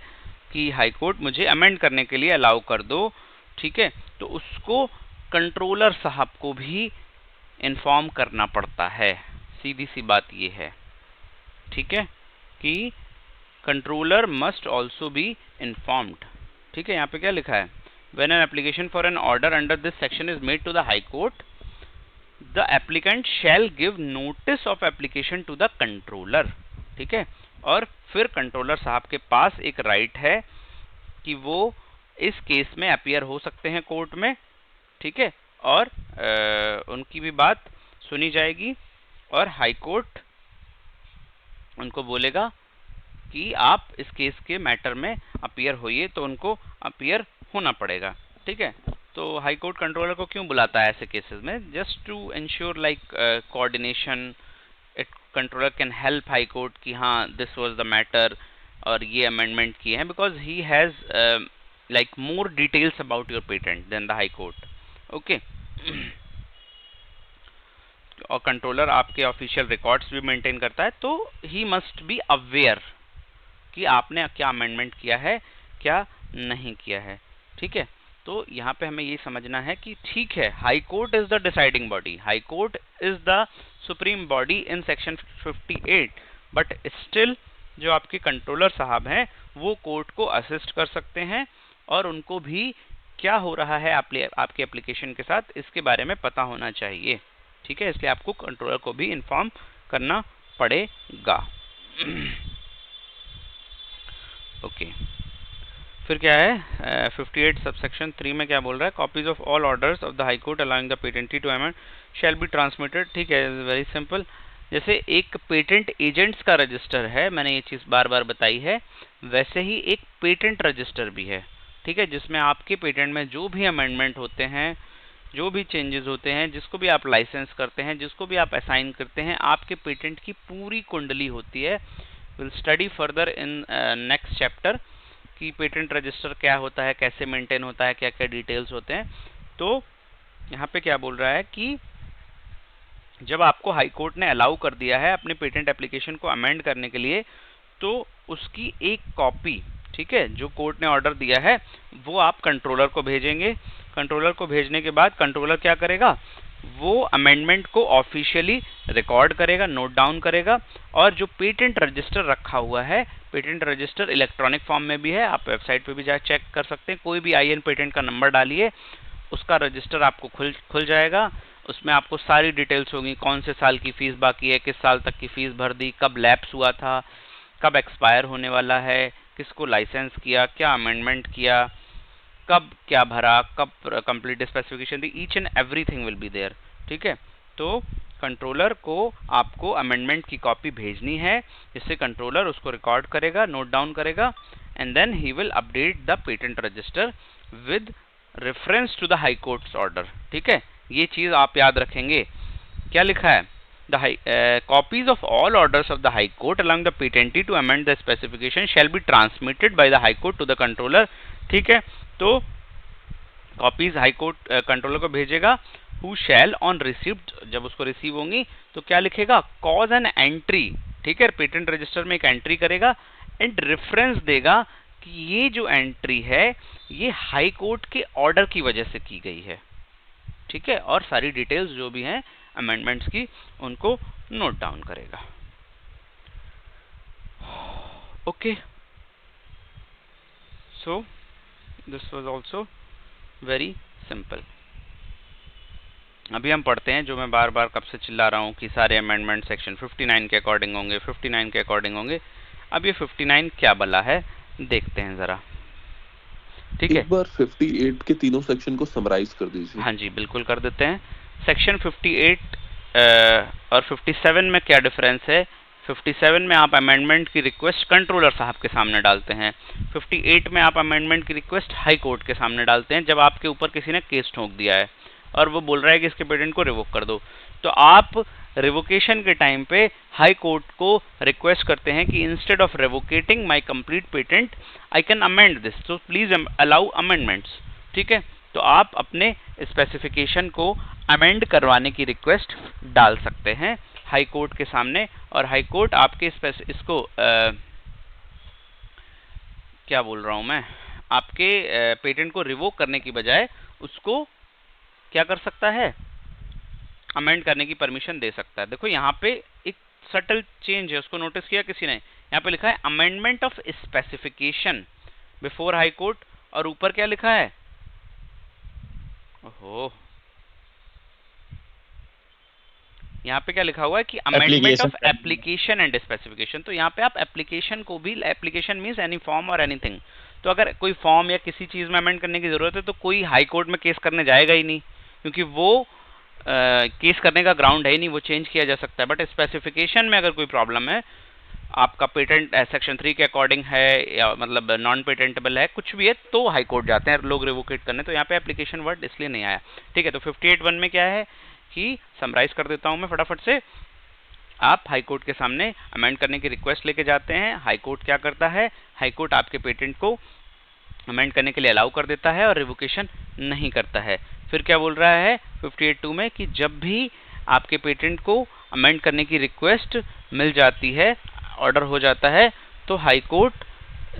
कि हाई कोर्ट मुझे अमेंड करने के लिए अलाउ कर दो, ठीक है, तो उसको कंट्रोलर साहब को भी इन्फॉर्म करना पड़ता है। सीधी सी बात ये है, ठीक है, कि controller must also be informed. ठीक है, यहाँ पे क्या लिखा है? When an application for an order under this section is made to the high court, the applicant shall give notice of application to the controller. ठीक है, और फिर कंट्रोलर साहब के पास एक राइट है कि वो इस केस में अपीयर हो सकते हैं कोर्ट में। ठीक है, और उनकी भी बात सुनी जाएगी और हाई कोर्ट उनको बोलेगा कि आप इस केस के मैटर में अपीयर होइए, तो उनको अपीयर होना पड़ेगा। ठीक है, तो हाई कोर्ट कंट्रोलर को क्यों बुलाता है ऐसे केसेस में? Just to ensure like coordination. It controller can help high court कि हाँ दिस वाज द मैटर और ये अमेंडमेंट किए हैं, because he has like more details about your patent then the high court. Okay, और कंट्रोलर आपके ऑफिशियल रिकॉर्ड्स भी मेंटेन करता है, तो ही मस्ट बी अवेयर कि आपने क्या अमेंडमेंट किया है, क्या नहीं किया है। ठीक है, तो यहाँ पे हमें ये समझना है कि ठीक है, high court is the deciding body, high court is the supreme body in section 58, but still जो आपके कंट्रोलर साहब हैं वो कोर्ट को असिस्ट कर सकते हैं और उनको भी क्या हो रहा है आपके एप्लीकेशन के साथ इसके बारे में पता होना चाहिए। ठीक है, इसलिए आपको कंट्रोलर को भी इन्फॉर्म करना पड़ेगा। ओके, फिर क्या है 58 सबसेक्शन 3 में क्या बोल रहा है, copies of all orders of the high court allowing the patentee to amend shall be transmitted. ठीक है, वेरी सिंपल। जैसे एक पेटेंट एजेंट्स का रजिस्टर है, मैंने ये चीज़ बार बार बताई है, वैसे ही एक पेटेंट रजिस्टर भी है। ठीक है, जिसमें आपके पेटेंट में जो भी अमेंडमेंट होते हैं, जो भी चेंजेस होते हैं, जिसको भी आप लाइसेंस करते हैं, जिसको भी आप असाइन करते हैं, आपके पेटेंट की पूरी कुंडली होती है। Will study further in next chapter कि पेटेंट रजिस्टर क्या होता है, कैसे मेंटेन होता है, क्या क्या डिटेल्स होते हैं। तो यहाँ पे क्या बोल रहा है कि जब आपको हाई कोर्ट ने अलाउ कर दिया है अपने पेटेंट एप्लीकेशन को अमेंड करने के लिए, तो उसकी एक कॉपी, ठीक है, जो कोर्ट ने ऑर्डर दिया है वो आप कंट्रोलर को भेजेंगे। कंट्रोलर को भेजने के बाद कंट्रोलर क्या करेगा, वो अमेंडमेंट को ऑफिशियली रिकॉर्ड करेगा, नोट डाउन करेगा, और जो पेटेंट रजिस्टर रखा हुआ है, पेटेंट रजिस्टर इलेक्ट्रॉनिक फॉर्म में भी है, आप वेबसाइट पे भी जा चेक कर सकते हैं, कोई भी आईएन पेटेंट का नंबर डालिए, उसका रजिस्टर आपको खुल जाएगा। उसमें आपको सारी डिटेल्स होंगी, कौन से साल की फीस बाकी है, किस साल तक की फीस भर दी, कब लैप्स हुआ था, कब एक्सपायर होने वाला है, किसको लाइसेंस किया, क्या अमेंडमेंट किया, कब क्या भरा, कब कंप्लीट स्पेसिफिकेशन दी, each and everything will be there. ठीक है, तो कंट्रोलर को आपको अमेंडमेंट की कॉपी भेजनी है, जिससे कंट्रोलर उसको रिकॉर्ड करेगा, नोट डाउन करेगा, and then he will update the patent register with reference to the high court's order. ठीक है, ये चीज आप याद रखेंगे। क्या लिखा है, the copies of all orders of the High Court allowing the patentee to amend the specification shall be transmitted by the High Court to the controller। ठीक है, तो कॉपीज हाई कोर्ट कंट्रोलर को भेजेगा, who shall on received, जब उसको रिसीव होंगी तो क्या लिखेगा, कॉज एन एंट्री। ठीक है, पेटेंट रजिस्टर में एक एंट्री करेगा एंड रेफरेंस देगा कि ये जो एंट्री है ये हाई कोर्ट के ऑर्डर की वजह से की गई है। ठीक है, और सारी डिटेल्स जो भी हैं अमेंडमेंट्स की उनको नोट डाउन करेगा। Okay, so this was also very simple. अभी हम पढ़ते हैं, जो मैं बार बार कब से चिल्ला रहा हूँ कि सारे अमेंडमेंट सेक्शन 59 के अकॉर्डिंग होंगे, 59 के अकॉर्डिंग होंगे। अब ये 59 क्या बला है देखते हैं जरा। ठीक है, एक बार 58 के तीनों सेक्शन को समराइज कर दीजिए। हाँ जी, बिल्कुल कर देते हैं। सेक्शन 58 और 57 में क्या डिफरेंस है, 57 में आप अमेंडमेंट की रिक्वेस्ट कंट्रोलर साहब के सामने डालते हैं, 58 में आप अमेंडमेंट की रिक्वेस्ट हाई कोर्ट के सामने डालते हैं, जब आपके ऊपर किसी ने केस ठोक दिया है और वो बोल रहा है कि इसके पेटेंट को रिवोक कर दो। तो आप रिवोकेशन के टाइम पे हाई कोर्ट को रिक्वेस्ट करते हैं कि instead of revoking my complete patent I can amend this, तो प्लीज अलाउ अमेंडमेंट्स। ठीक है, तो आप अपने स्पेसिफिकेशन को अमेंड करवाने की रिक्वेस्ट डाल सकते हैं हाई कोर्ट के सामने, और हाई कोर्ट आपके इसको क्या बोल रहा हूं मैं, आपके पेटेंट को रिवोक करने की बजाय उसको क्या कर सकता है, अमेंड करने की परमिशन दे सकता है। देखो यहाँ पे एक सटल चेंज है, उसको नोटिस किया किसी ने, यहाँ पे लिखा है amendment of specification before high court, और ऊपर क्या लिखा है, ओहो, यहाँ पे क्या लिखा हुआ है कि amendment of application and specification. तो यहाँ पे आप एप्लीकेशन को भी, एप्लीकेशन मींस एनी फॉर्म और एनीथिंग, तो अगर कोई फॉर्म या किसी चीज में अमेंड करने की जरूरत है तो कोई हाई कोर्ट में केस करने जाएगा ही नहीं, क्योंकि वो केस करने का ग्राउंड है ही नहीं, वो चेंज किया जा सकता है। बट स्पेसिफिकेशन में अगर कोई प्रॉब्लम है, आपका पेटेंट सेक्शन 3 के अकॉर्डिंग है या मतलब नॉन पेटेंटेबल है, कुछ भी है, तो हाई कोर्ट जाते हैं लोग रिवोकेट करने। तो यहाँ पे एप्लीकेशन वर्ड इसलिए नहीं आया। ठीक है, तो 58(1) में क्या है कि समराइज कर देता हूं मैं फटाफट से। आप हाई कोर्ट के सामने अमेंड करने की रिक्वेस्ट लेके जाते हैं, हाई कोर्ट क्या करता है, हाई कोर्ट आपके पेटेंट को अमेंड करने के लिए अलाउ कर देता है और रिवोकेशन नहीं करता है। फिर क्या बोल रहा है 58(2) में कि जब भी आपके पेटेंट को अमेंड करने की रिक्वेस्ट मिल जाती है, ऑर्डर हो जाता है, तो हाई कोर्ट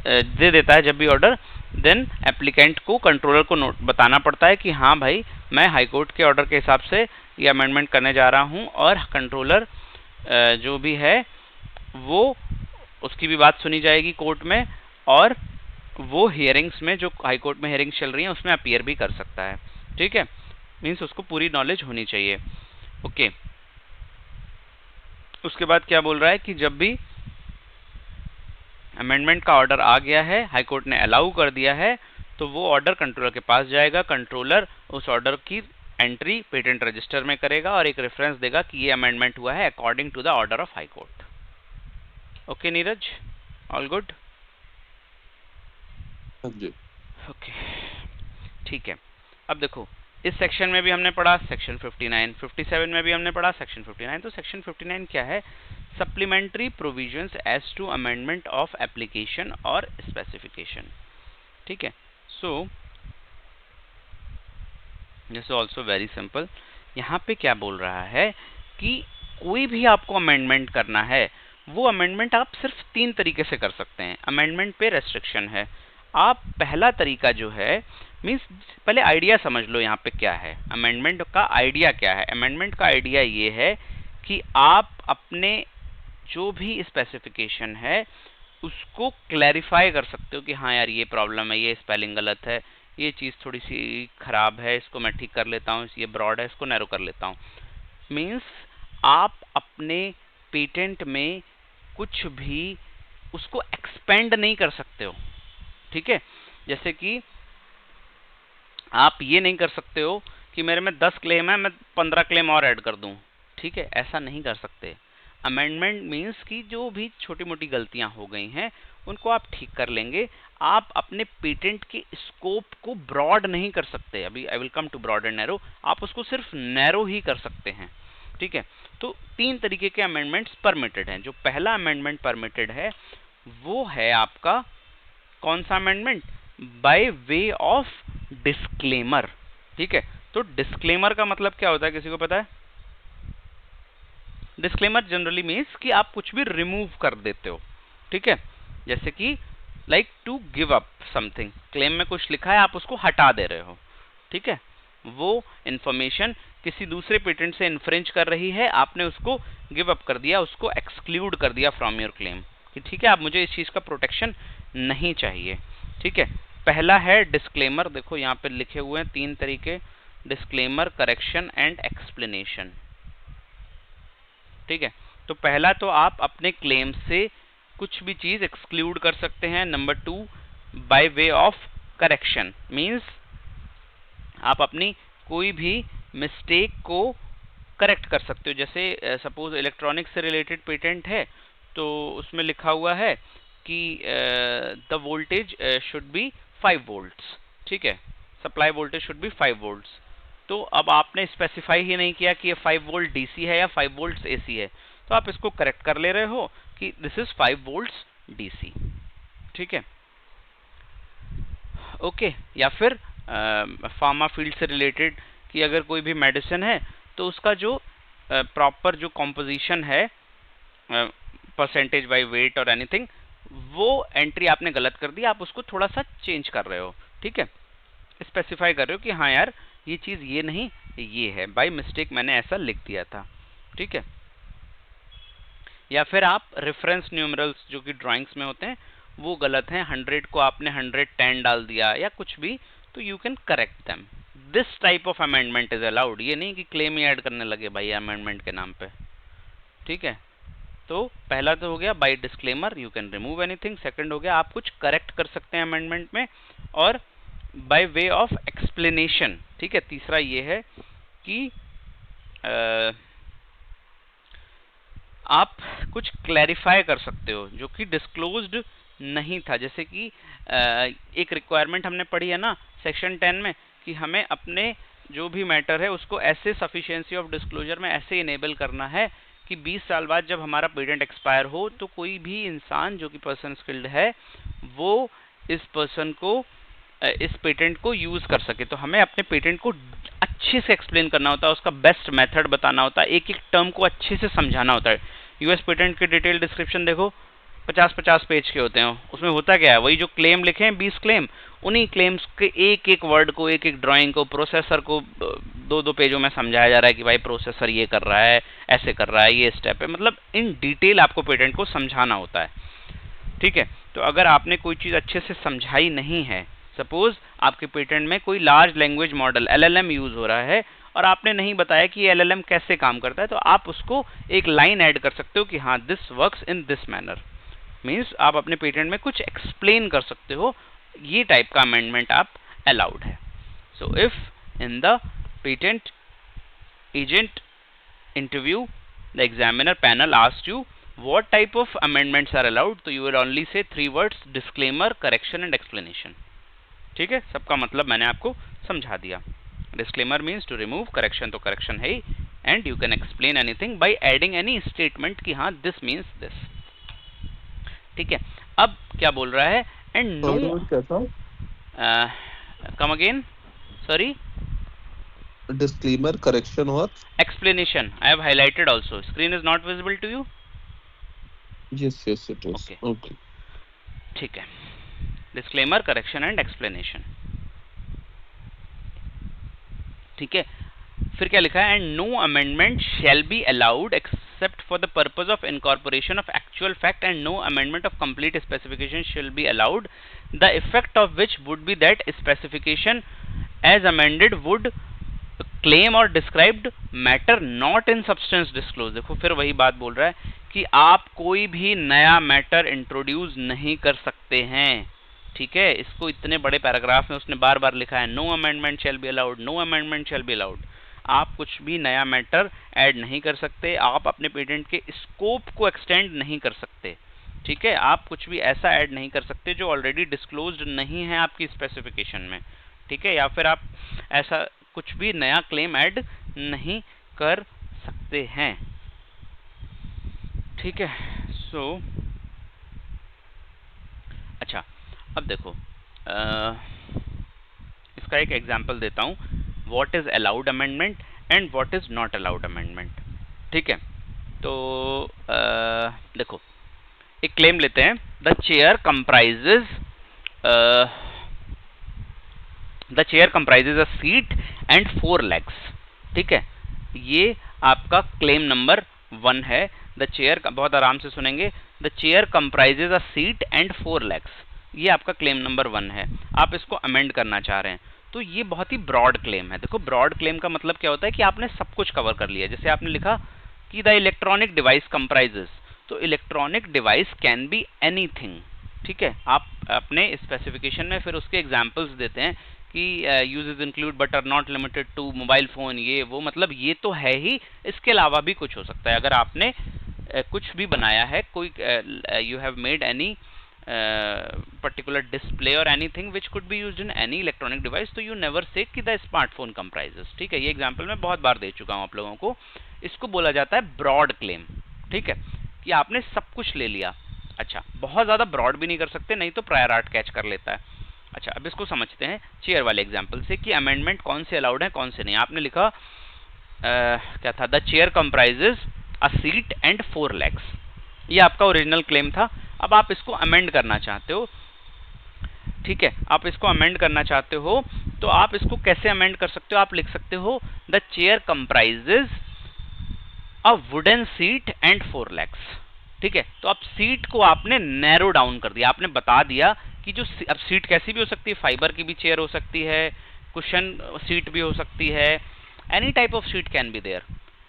दे देता है जब भी ऑर्डर, देन एप्लीकेंट को कंट्रोलर को बताना पड़ता है कि हाँ भाई, मैं हाई कोर्ट के ऑर्डर के हिसाब से ये अमेंडमेंट करने जा रहा हूँ, और कंट्रोलर जो भी है वो, उसकी भी बात सुनी जाएगी कोर्ट में, और वो हियरिंग्स में, जो हाई कोर्ट में हियरिंग्स चल रही हैं उसमें अपीयर भी कर सकता है। ठीक है, मीन्स उसको पूरी नॉलेज होनी चाहिए। ओके, उसके बाद क्या बोल रहा है कि जब भी अमेंडमेंट का ऑर्डर आ गया है, हाई कोर्ट ने अलाउ कर दिया है, तो वो ऑर्डर कंट्रोलर के पास जाएगा, कंट्रोलर उस ऑर्डर की एंट्री पेटेंट रजिस्टर में करेगा और एक रेफरेंस देगा कि ये अमेंडमेंट हुआ है according to the order of high court. Okay Neeraj, all good? Okay, ठीक है। अब देखो, इस सेक्शन में भी हमने पढ़ा सेक्शन 59, 57 में भी हमने पढ़ा सेक्शन 59। तो सेक्शन 59 क्या है? Supplementary provisions as to amendment of application और स्पेसिफिकेशन। ठीक है, so this is also very simple. यहाँ पे क्या बोल रहा है कि कोई भी आपको अमेंडमेंट करना है, वो अमेंडमेंट आप सिर्फ 3 तरीके से कर सकते हैं। अमेंडमेंट पे रेस्ट्रिक्शन है। आप पहला तरीका जो है, मीन्स पहले आइडिया समझ लो यहाँ पे क्या है, अमेंडमेंट का आइडिया क्या है। अमेंडमेंट का आइडिया ये है कि आप अपने जो भी स्पेसिफिकेशन है उसको क्लैरिफाई कर सकते हो कि हाँ यार ये प्रॉब्लम है, ये स्पेलिंग गलत है, ये चीज़ थोड़ी सी खराब है, इसको मैं ठीक कर लेता हूँ, ये ब्रॉड है, इसको नैरो कर लेता हूँ। मीन्स आप अपने पेटेंट में कुछ भी उसको एक्सपेंड नहीं कर सकते हो। ठीक है, जैसे कि आप ये नहीं कर सकते हो कि मेरे में 10 क्लेम है, मैं 15 क्लेम और ऐड कर दूं। ठीक है, ऐसा नहीं कर सकते। अमेंडमेंट मीन्स कि जो भी छोटी मोटी गलतियां हो गई हैं उनको आप ठीक कर लेंगे। आप अपने पेटेंट के स्कोप को ब्रॉड नहीं कर सकते। अभी I will come to broad and narrow. आप उसको सिर्फ नैरो ही कर सकते हैं। ठीक है, तो 3 तरीके के अमेंडमेंट्स परमिटेड हैं। जो पहला अमेंडमेंट परमिटेड है वो है आपका कौन सा amendment? By way of disclaimer. ठीक है, तो डिस्क्लेमर का मतलब क्या होता है, किसी को पता है? डिस्क्लेमर जनरली मीन्स कि आप कुछ भी रिमूव कर देते हो। ठीक है, जैसे कि like to give up something, claim में कुछ लिखा है, आप उसको हटा दे रहे हो। ठीक है, वो इंफॉर्मेशन किसी दूसरे पेटेंट से इन्फ्रिंज कर रही है, आपने उसको गिव अप कर दिया, उसको एक्सक्लूड कर दिया फ्रॉम योर क्लेम कि ठीक है, अब मुझे इस चीज का प्रोटेक्शन नहीं चाहिए। ठीक है, पहला है डिस्क्लेमर। देखो यहाँ पे लिखे हुए हैं 3 तरीके, डिस्क्लेमर, करेक्शन एंड एक्सप्लेनेशन। ठीक है, तो पहला तो आप अपने क्लेम से कुछ भी चीज एक्सक्लूड कर सकते हैं। Number 2 by way of correction, means आप अपनी कोई भी मिस्टेक को करेक्ट कर सकते हो। जैसे सपोज इलेक्ट्रॉनिक्स से रिलेटेड पेटेंट है, तो उसमें लिखा हुआ है कि the voltage should be 5 volts. ठीक है, supply voltage should be 5 volts. तो अब आपने स्पेसिफाई ही नहीं किया कि ये 5 वोल्ट डीसी है या 5 वोल्ट्स एसी है, तो आप इसको करेक्ट कर ले रहे हो कि दिस इज 5 वोल्ट्स डीसी। ठीक है, ओके। या फिर फार्मा फील्ड से रिलेटेड कि अगर कोई भी मेडिसिन है तो उसका जो प्रॉपर जो कॉम्पोजिशन है, परसेंटेज बाय वेट और एनीथिंग, वो एंट्री आपने गलत कर दी, आप उसको थोड़ा सा चेंज कर रहे हो। ठीक है, स्पेसिफाई कर रहे हो कि हाँ यार ये चीज ये नहीं ये है, बाय मिस्टेक मैंने ऐसा लिख दिया था। ठीक है, या फिर आप रेफरेंस न्यूमरल्स जो कि ड्राइंग्स में होते हैं वो गलत हैं, 100 को आपने 110 डाल दिया या कुछ भी, तो you can correct them. This type of amendment is allowed. ये नहीं कि क्लेम ही ऐड करने लगे भाई अमेंडमेंट के नाम पे। ठीक है, तो पहला तो हो गया by disclaimer, you can remove anything. Second हो गया आप कुछ करेक्ट कर सकते हैं अमेंडमेंट में, और बाय वे ऑफ एक्सप्लेनेशन। ठीक है, तीसरा ये है कि आप कुछ क्लैरिफाई कर सकते हो जो कि डिस्क्लोज्ड नहीं था। जैसे कि एक रिक्वायरमेंट हमने पढ़ी है ना सेक्शन 10 में कि हमें अपने जो भी मैटर है उसको ऐसे सफिशिएंसी ऑफ डिस्क्लोजर में ऐसे इनेबल करना है कि 20 साल बाद जब हमारा पेटेंट एक्सपायर हो तो कोई भी इंसान जो कि पर्सन स्किल्ड है वो इस पर्सन को इस पेटेंट को यूज कर सके। तो हमें अपने पेटेंट को अच्छे से एक्सप्लेन करना होता है, उसका बेस्ट मेथड बताना होता है, एक एक टर्म को अच्छे से समझाना होता है। यूएस पेटेंट के डिटेल डिस्क्रिप्शन देखो, 50-50 पेज के होते हैं। उसमें होता क्या है, वही जो क्लेम लिखे हैं 20 क्लेम, उन्हीं क्लेम्स के एक एक वर्ड को, एक एक ड्राइंग को, प्रोसेसर को 2-2 पेजों में समझाया जा रहा है कि भाई प्रोसेसर ये कर रहा है, ऐसे कर रहा है, ये स्टेप है। मतलब इन डिटेल आपको पेटेंट को समझाना होता है। ठीक है, तो अगर आपने कोई चीज अच्छे से समझाई नहीं है, सपोज आपके पेटेंट में कोई large language model LLM use हो रहा है और आपने नहीं बताया कि ये LLM कैसे काम करता है, तो आप उसको एक लाइन ऐड कर सकते हो कि हाँ this works in this manner. Means आप अपने पेटेंट में कुछ एक्सप्लेन कर सकते हो, ये टाइप का अमेंडमेंट आप अलाउड है। So if in the patent agent interview the examiner panel asked you what type of amendments are allowed, तो you will only say 3 words: disclaimer, correction and explanation। ठीक है, सबका मतलब मैंने आपको समझा दिया। disclaimer means to remove, correction तो correction है ही, and you can explain anything by adding any statement कि हाँ this means this। ठीक है, अब क्या बोल रहा है? and no come again, sorry, disclaimer, correction और explanation I have highlighted also। screen is not visible to you? Yes, it is। Okay। ठीक है, डिस्क्लेमर, करेक्शन एंड एक्सप्लेनेशन। ठीक है, फिर क्या लिखा है? And no amendment shall be allowed except for the purpose of incorporation of actual fact and no amendment of complete specification shall be allowed, the effect of which would be that specification as amended would claim or described matter not in substance disclose. देखो फिर वही बात बोल रहा है कि आप कोई भी नया मैटर इंट्रोड्यूस नहीं कर सकते हैं। ठीक है, इसको इतने बड़े पैराग्राफ में उसने बार बार लिखा है, no amendment shall be allowed, no amendment shall be allowed. आप कुछ भी नया मैटर ऐड नहीं कर सकते, आप अपने पेटेंट के स्कोप को एक्सटेंड नहीं कर सकते। ठीक है, आप कुछ भी ऐसा ऐड नहीं कर सकते जो ऑलरेडी डिस्क्लोज्ड नहीं है आपकी स्पेसिफिकेशन में। ठीक है, या फिर आप ऐसा कुछ भी नया क्लेम ऐड नहीं कर सकते हैं। ठीक है, सो अच्छा, अब देखो इसका एक एग्जांपल देता हूं, what is allowed amendment and what is not allowed amendment. ठीक है, तो देखो एक क्लेम लेते हैं, the chair comprises a seat and 4 legs। ठीक है, ये आपका क्लेम नंबर 1 है। द चेयर, बहुत आराम से सुनेंगे, the chair comprises a seat and 4 legs, ये आपका क्लेम नंबर 1 है। आप इसको अमेंड करना चाह रहे हैं, तो ये बहुत ही ब्रॉड क्लेम है। देखो ब्रॉड क्लेम का मतलब क्या होता है कि आपने सब कुछ कवर कर लिया। जैसे आपने लिखा कि द इलेक्ट्रॉनिक डिवाइस कंप्राइजेज, तो electronic device can be anything. ठीक है, आप अपने स्पेसिफिकेशन में फिर उसके एग्जांपल्स देते हैं कि uses include but are not limited to mobile phone, ये वो, मतलब ये तो है ही, इसके अलावा भी कुछ हो सकता है। अगर आपने कुछ भी बनाया है, कोई you have made any particular display or anything which could be used in any electronic device, तो you never say कि the smartphone comprises। ठीक है, ये एग्जांपल मैं बहुत बार दे चुका हूं आप लोगों को। इसको बोला जाता है ब्रॉड क्लेम। ठीक है, कि आपने सब कुछ ले लिया। अच्छा, बहुत ज्यादा ब्रॉड भी नहीं कर सकते, नहीं तो प्रायर आर्ट कैच कर लेता है। अच्छा, अब इसको समझते हैं चेयर वाले एग्जांपल से कि अमेंडमेंट कौन से अलाउड है कौन से नहीं। आपने लिखा क्या था? The chair comprises a seat and 4 legs, ये आपका ओरिजिनल क्लेम था। अब आप इसको अमेंड करना चाहते हो। ठीक है, आप इसको अमेंड करना चाहते हो, तो आप इसको कैसे अमेंड कर सकते हो? आप लिख सकते हो the chair comprises a wooden seat and 4 legs। ठीक है, तो अब सीट को आपने नैरो डाउन कर दिया। आपने बता दिया कि जो अब सीट कैसी भी हो सकती है, फाइबर की भी चेयर हो सकती है, कुशन सीट भी हो सकती है, any type of seat can be there.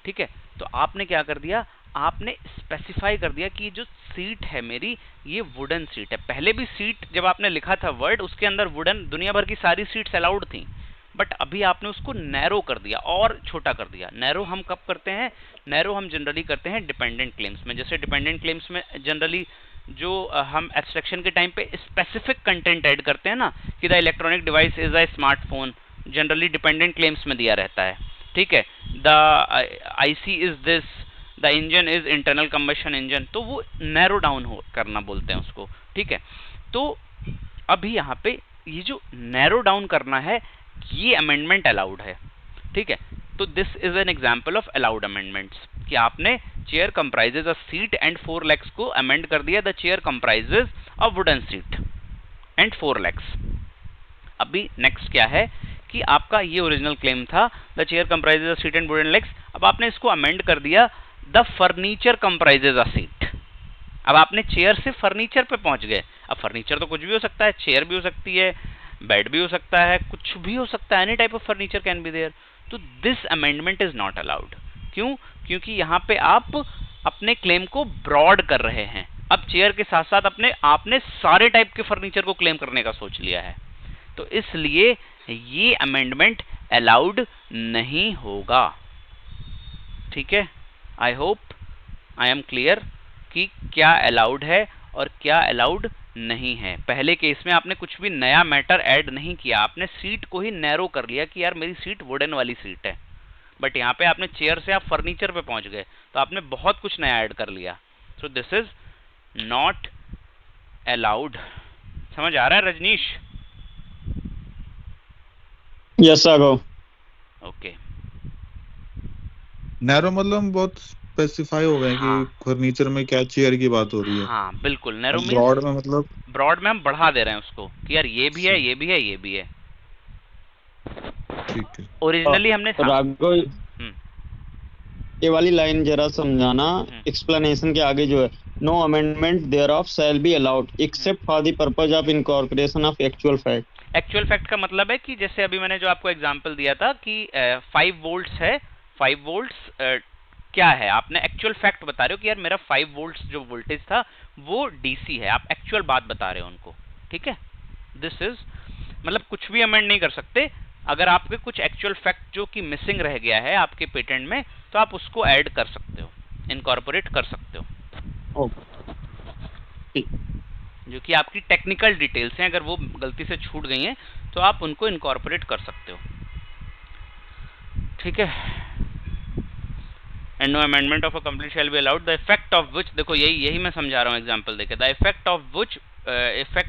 ठीक है, तो आपने क्या कर दिया? आपने स्पेसिफाई कर दिया कि जो सीट है मेरी, ये वुडन सीट है। पहले भी सीट जब आपने लिखा था वर्ड, उसके अंदर वुडन दुनिया भर की सारी सीट्स अलाउड थी, बट अभी आपने उसको नैरो कर दिया और छोटा कर दिया। नैरो हम कब करते हैं? नैरो हम जनरली करते हैं डिपेंडेंट क्लेम्स में। जैसे डिपेंडेंट क्लेम्स में जनरली जो हम एब्स्ट्रैक्शन के टाइम पे स्पेसिफिक कंटेंट ऐड करते हैं ना, कि the electronic device is a smartphone, generally dependent claims में दिया रहता है। ठीक है, the IC is this, the engine is internal combustion engine, तो वो नैरो डाउन करना बोलते हैं उसको। ठीक है, तो अभी यहाँ पे ये जो नैरो डाउन करना है, ये अमेंडमेंट अलाउड है। ठीक है, तो this is an example of allowed amendments, कि आपने chair comprises a seat and 4 legs को अमेंड कर दिया, the chair comprises a wooden seat and 4 legs। अभी नेक्स्ट क्या है कि आपका ये ओरिजिनल क्लेम था, the chair comprises a seat and wooden legs। अब आपने इसको अमेंड कर दिया, the furniture comprises a seat. अब आपने चेयर से फर्नीचर पे पहुंच गए। अब फर्नीचर तो कुछ भी हो सकता है, चेयर भी हो सकती है, बेड भी हो सकता है, कुछ भी हो सकता है, any type of furniture can be there. तो this amendment is not allowed. क्यों? क्योंकि यहाँ पे आप अपने क्लेम को ब्रॉड कर रहे हैं। अब चेयर के साथ साथ आपने सारे टाइप के फर्नीचर को क्लेम करने का सोच लिया है, तो इसलिए ये अमेंडमेंट अलाउड नहीं होगा। ठीक है, I hope I am clear कि क्या अलाउड है और क्या अलाउड नहीं है। पहले केस में आपने कुछ भी नया मैटर ऐड नहीं किया, आपने सीट को ही नैरो कर लिया कि यार मेरी सीट वुडन वाली सीट है, बट यहाँ पे आपने चेयर से आप फर्नीचर पे पहुंच गए, तो आपने बहुत कुछ नया ऐड कर लिया। So this is not allowed. समझ आ रहा है Rajneesh? Yes sir. Okay, narrow मतलब बहुत स्पेसिफाई हो गए हाँ, कि फर्नीचर में क्या चेयर की बात हो रही है। हाँ बिल्कुल। नैरो मीन्स ब्रॉड में मतलब ब्रॉड में हम बढ़ा दे रहे हैं उसको कि यार ये भी है, ये भी है, ये भी है। ठीक है। ओरिजिनली हमने राघव, ये वाली लाइन जरा समझाना। एक्सप्लेनेशन के आगे जो है, no amendment thereof shall be allowed except for the purpose of incorporation of actual fact. Actual fact का मतलब है कि जैसे अभी मैंने जो आपको एग्जांपल दिया था कि 5 वोल्ट्स है, 5 वोल्ट्स क्या है, आपने एक्चुअल फैक्ट बता रहे हो कि यार मेरा 5 वोल्ट्स जो वोल्टेज था वो डीसी है, आप एक्चुअल बात बता रहे हो उनको। ठीक है, दिस इज मतलब कुछ भी अमेंड नहीं कर सकते। अगर आपके कुछ एक्चुअल फैक्ट जो कि मिसिंग रह गया है आपके पेटेंट में, तो आप उसको ऐड कर सकते हो, इनकॉर्पोरेट कर सकते हो। जो कि आपकी टेक्निकल डिटेल्स हैं, अगर वो गलती से छूट गई हैं तो आप उनको इनकॉर्पोरेट कर सकते हो। ठीक है, and no amendment of a complete shall be allowed the effect of which, देखो यही मैं समझा रहा हूँ एग्जांपल देके, the effect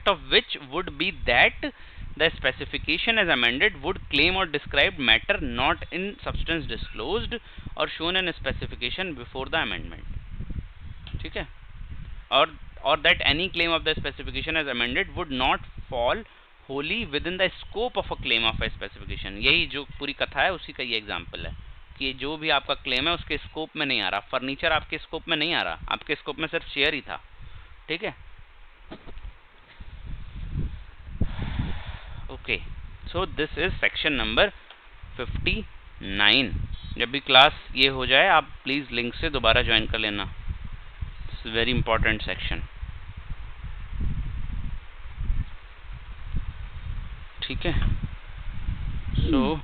of which would be that the specification as amended would claim or describe matter not in substance disclosed or shown in specification before the amendment. ठीक है, or that any claim of the specification as amended would not fall wholly within the scope of a claim of a specification. यही जो पूरी कथा है उसी का ये एग्जांपल है कि जो भी आपका क्लेम है उसके स्कोप में नहीं आ रहा, फर्नीचर आपके स्कोप में नहीं आ रहा, आपके स्कोप में सिर्फ चेयर ही था। ठीक है, okay, so this is section number 59। जब भी क्लास ये हो जाए आप प्लीज लिंक से दोबारा ज्वाइन कर लेना, इट्स वेरी इंपॉर्टेंट सेक्शन। ठीक है, सो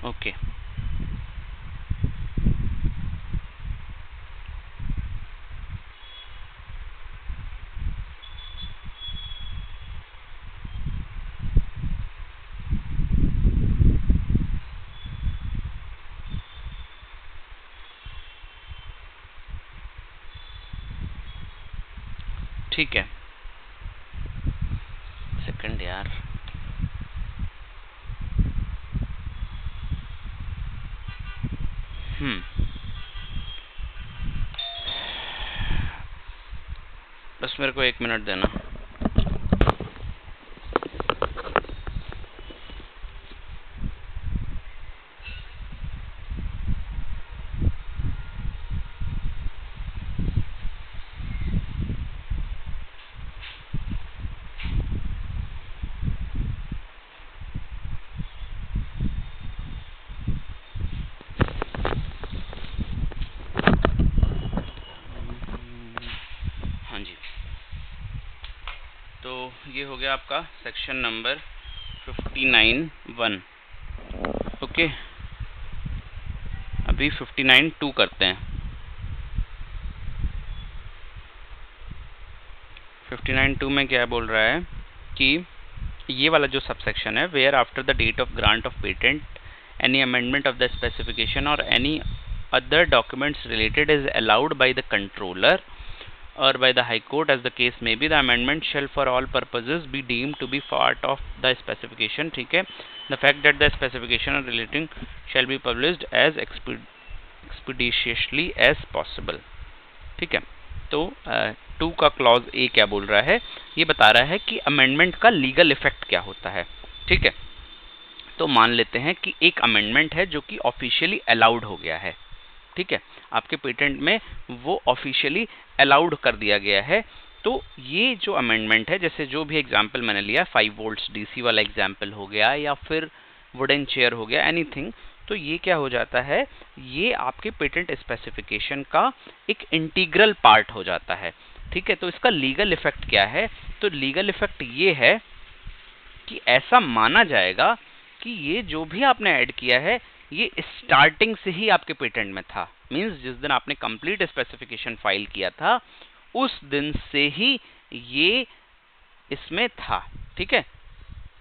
ओके, ठीक है, सेकंड यार, बस मेरे को 1 मिनट देना। हाँ जी, तो ये हो गया आपका सेक्शन नंबर 59(1). ओके, अभी 59(2) करते हैं। 59(2) में क्या बोल रहा है कि ये वाला जो सबसेक्शन है, where after the date of grant of patent any amendment of the specification or any other documents related is allowed by the controller or by the High Court as the case may be, the amendment shall for all purposes be deemed to be part of the specification. ठीक है, the fact that the specification relating shall be published as expeditiously as possible. ठीक है, तो 2 का क्लॉज ए क्या बोल रहा है, ये बता रहा है कि अमेंडमेंट का लीगल इफेक्ट क्या होता है। ठीक है, तो मान लेते हैं कि एक अमेंडमेंट है जो कि ऑफिशियली अलाउड हो गया है। ठीक है, आपके पेटेंट में वो ऑफिशियली अलाउड कर दिया गया है। तो ये जो अमेंडमेंट है, जैसे जो भी एग्जांपल मैंने लिया 5 वोल्ट्स डीसी वाला एग्जांपल हो गया या फिर वुडन चेयर हो गया, एनीथिंग, तो ये क्या हो जाता है, ये आपके पेटेंट स्पेसिफिकेशन का एक इंटीग्रल पार्ट हो जाता है। ठीक है, तो इसका लीगल इफेक्ट क्या है, तो लीगल इफेक्ट ये है कि ऐसा माना जाएगा कि ये जो भी आपने ऐड किया है ये स्टार्टिंग से ही आपके पेटेंट में था। मींस जिस दिन आपने कंप्लीट स्पेसिफिकेशन फाइल किया था उस दिन से ही ये इसमें था। ठीक है,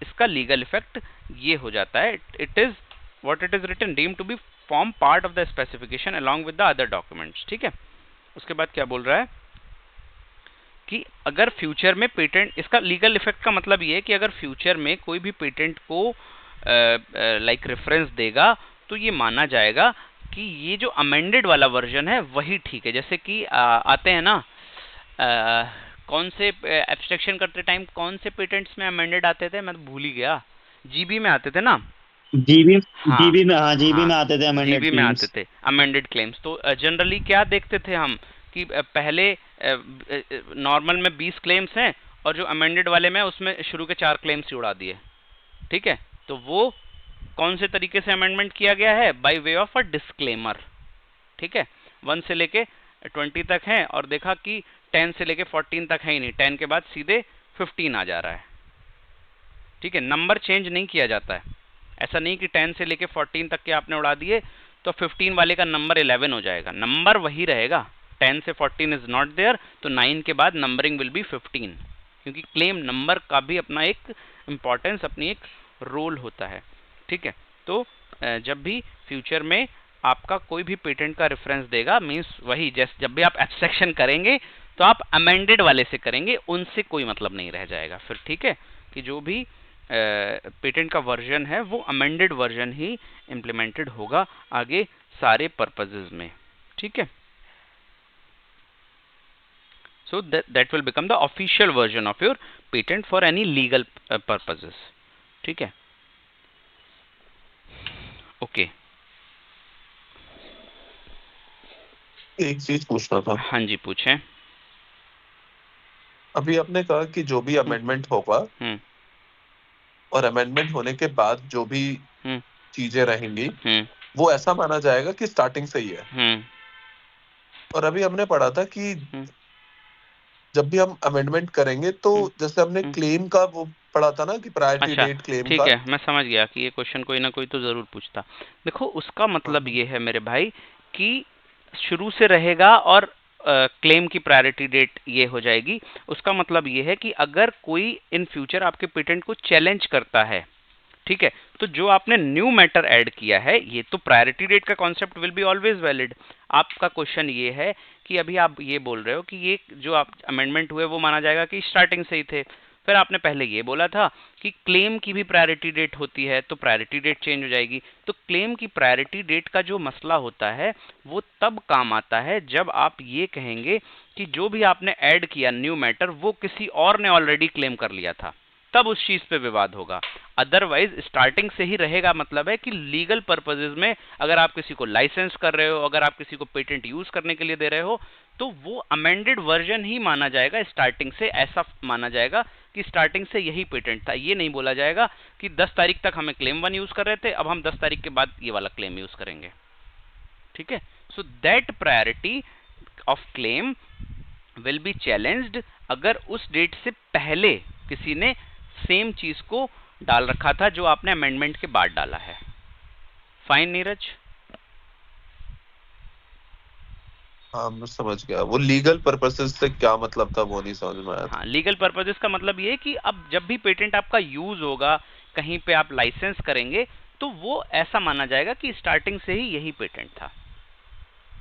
इसका लीगल इफेक्ट ये हो जाता है, it is what it is written deemed to be form part of the specification along with the other documents. ठीक है, उसके बाद क्या बोल रहा है कि अगर फ्यूचर में पेटेंट, इसका लीगल इफेक्ट का मतलब ये है कि अगर फ्यूचर में कोई भी पेटेंट को लाइक रेफरेंस देगा तो ये माना जाएगा कि ये जो अमेंडेड वाला वर्जन है वही ठीक है। जैसे कि आते हैं ना, कौन से एब्स्ट्रैक्शन करते टाइम कौन से पेटेंट्स में अमेंडेड आते थे, मैं तो भूल ही गया, जीबी में आते थे ना, जीबी हाँ, जीबी में, हाँ जीबी हाँ, में आते थे अमेंडेड जीबी में आते थे अमेंडेड क्लेम्स। तो जनरली क्या देखते थे हम कि पहले नॉर्मल में 20 क्लेम्स हैं और जो अमेंडेड वाले में उसमें शुरू के 4 क्लेम्स ही उड़ा दिए। ठीक है, तो वो कौन से तरीके से अमेंडमेंट किया गया है, by way of a disclaimer. ठीक है, 1 से लेके 20 तक है और देखा कि 10 से लेके 14 तक है ही नहीं, 10 के बाद सीधे 15 आ जा रहा है। ठीक है, नंबर चेंज नहीं किया जाता है, ऐसा नहीं कि 10 से लेके 14 तक के आपने उड़ा दिए तो 15 वाले का नंबर 11 हो जाएगा, नंबर वही रहेगा। 10 से 14 इज नॉट देयर, तो 9 के बाद नंबरिंग विल बी 15, क्योंकि क्लेम नंबर का भी अपना एक इंपॉर्टेंस, अपनी एक रोल होता है। ठीक है, तो जब भी फ्यूचर में आपका कोई भी पेटेंट का रेफरेंस देगा, मींस वही जैसे जब भी आप एब्स्ट्रैक्शन करेंगे तो आप अमेंडेड वाले से करेंगे, उनसे कोई मतलब नहीं रह जाएगा फिर। ठीक है, कि जो भी पेटेंट का वर्जन है वो अमेंडेड वर्जन ही इम्प्लीमेंटेड होगा आगे सारे पर्पसेस में। ठीक है, so that will become the official version of your patent for any legal purposes. ठीक है, ओके। एक चीज पूछना था। हाँ जी, पूछें। अभी आपने कहा कि जो भी अमेंडमेंट होगा और अमेंडमेंट होने के बाद जो भी चीजें रहेंगी वो ऐसा माना जाएगा कि स्टार्टिंग से ही है। और अभी हमने पढ़ा था कि जब भी हम अमेंडमेंट करेंगे तो जैसे हमने क्लेम का वो पढ़ा था ना कि प्रायोरिटी डेट क्लेम का। ठीक है, मैं समझ गया कि ये क्वेश्चन कोई ना कोई तो जरूर पूछता। देखो, उसका मतलब ये है मेरे भाई कि शुरू से रहेगा और क्लेम की प्रायोरिटी डेट ये हो जाएगी। उसका मतलब ये है कि अगर कोई इन फ्यूचर आपके पेटेंट को चैलेंज करता है, ठीक है, तो जो आपने न्यू मैटर ऐड किया है, ये तो प्रायोरिटी डेट का concept will be always valid. आपका क्वेश्चन ये है कि अभी आप ये बोल रहे हो कि ये जो आप अमेंडमेंट हुए वो माना जाएगा कि स्टार्टिंग से ही थे। फिर आपने पहले ये बोला था कि क्लेम की भी प्रायोरिटी डेट होती है, तो प्रायोरिटी डेट चेंज हो जाएगी। तो क्लेम की प्रायोरिटी डेट का जो मसला होता है वो तब काम आता है जब आप ये कहेंगे कि जो भी आपने ऐड किया न्यू मैटर वो किसी और ने ऑलरेडी क्लेम कर लिया था, तब उस चीज पे विवाद होगा। अदरवाइज स्टार्टिंग से ही रहेगा, मतलब है कि लीगल पर्पसेस में अगर आप किसी को लाइसेंस कर रहे हो, अगर आप किसी को पेटेंट यूज करने के लिए दे रहे हो, तो वो अमेंडेड वर्जन ही माना जाएगा स्टार्टिंग से। ऐसा माना जाएगा कि स्टार्टिंग से यही पेटेंट था। ये नहीं बोला जाएगा कि 10 तारीख तक हमें क्लेम 1 यूज कर रहे थे, अब हम 10 तारीख के बाद ये वाला क्लेम यूज करेंगे। ठीक है, so that priority of claim will be challenged अगर उस डेट से पहले किसी ने सेम चीज को डाल रखा था जो आपने अमेंडमेंट के बाद डाला है। फाइन नीरज? हाँ मैं समझ गया, वो लीगल पर्पसेस से क्या मतलब था वो नहीं समझ में आया। हाँ, लीगल पर्पसेस का मतलब ये है कि अब जब भी पेटेंट आपका यूज होगा, कहीं पे आप लाइसेंस करेंगे, तो वो ऐसा माना जाएगा कि स्टार्टिंग से ही यही पेटेंट था।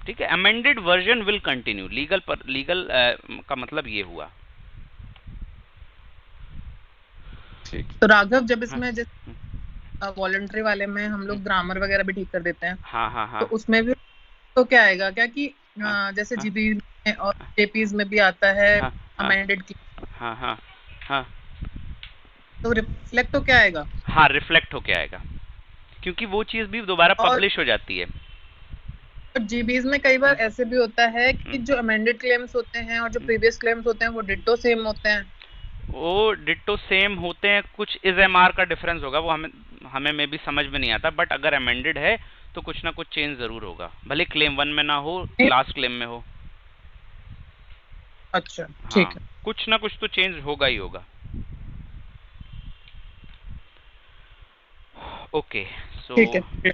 ठीक है, amended version will continue, legal का मतलब ये हुआ। ठीक। तो राघव, जब इसमें वॉलंटरी वाले में हम लोग ग्रामर वगैरह भी ठीक कर देते हैं, हाँ हाँ हाँ, तो उसमें भी तो क्या आएगा क्या कि जैसे जीबी में और जेपीज में भी आता है अमेंडेड की, हाँ हाँ हाँ, तो रिफ्लेक्ट तो क्या आएगा? हाँ रिफ्लेक्ट होके आएगा, क्योंकि वो चीज भी दोबारा पब्लिश हो जाती है। जीबीज में कई बार ऐसे भी होता है कि जो अमेंडेड क्लेम्स होते हैं और जो प्रीवियस क्लेम्स होते हैं वो डिट्टो सेम होते हैं। वो डिट्टो सेम होते हैं, कुछ इज एम आर का डिफरेंस होगा, वो हमें में भी समझ में नहीं आता, बट अगर अमेंडेड है तो कुछ ना कुछ चेंज जरूर होगा, भले क्लेम 1 में ना हो, लास्ट क्लेम में हो। अच्छा, ठीक है। कुछ ना कुछ तो चेंज होगा ही होगा। ओके, सो ठीक है,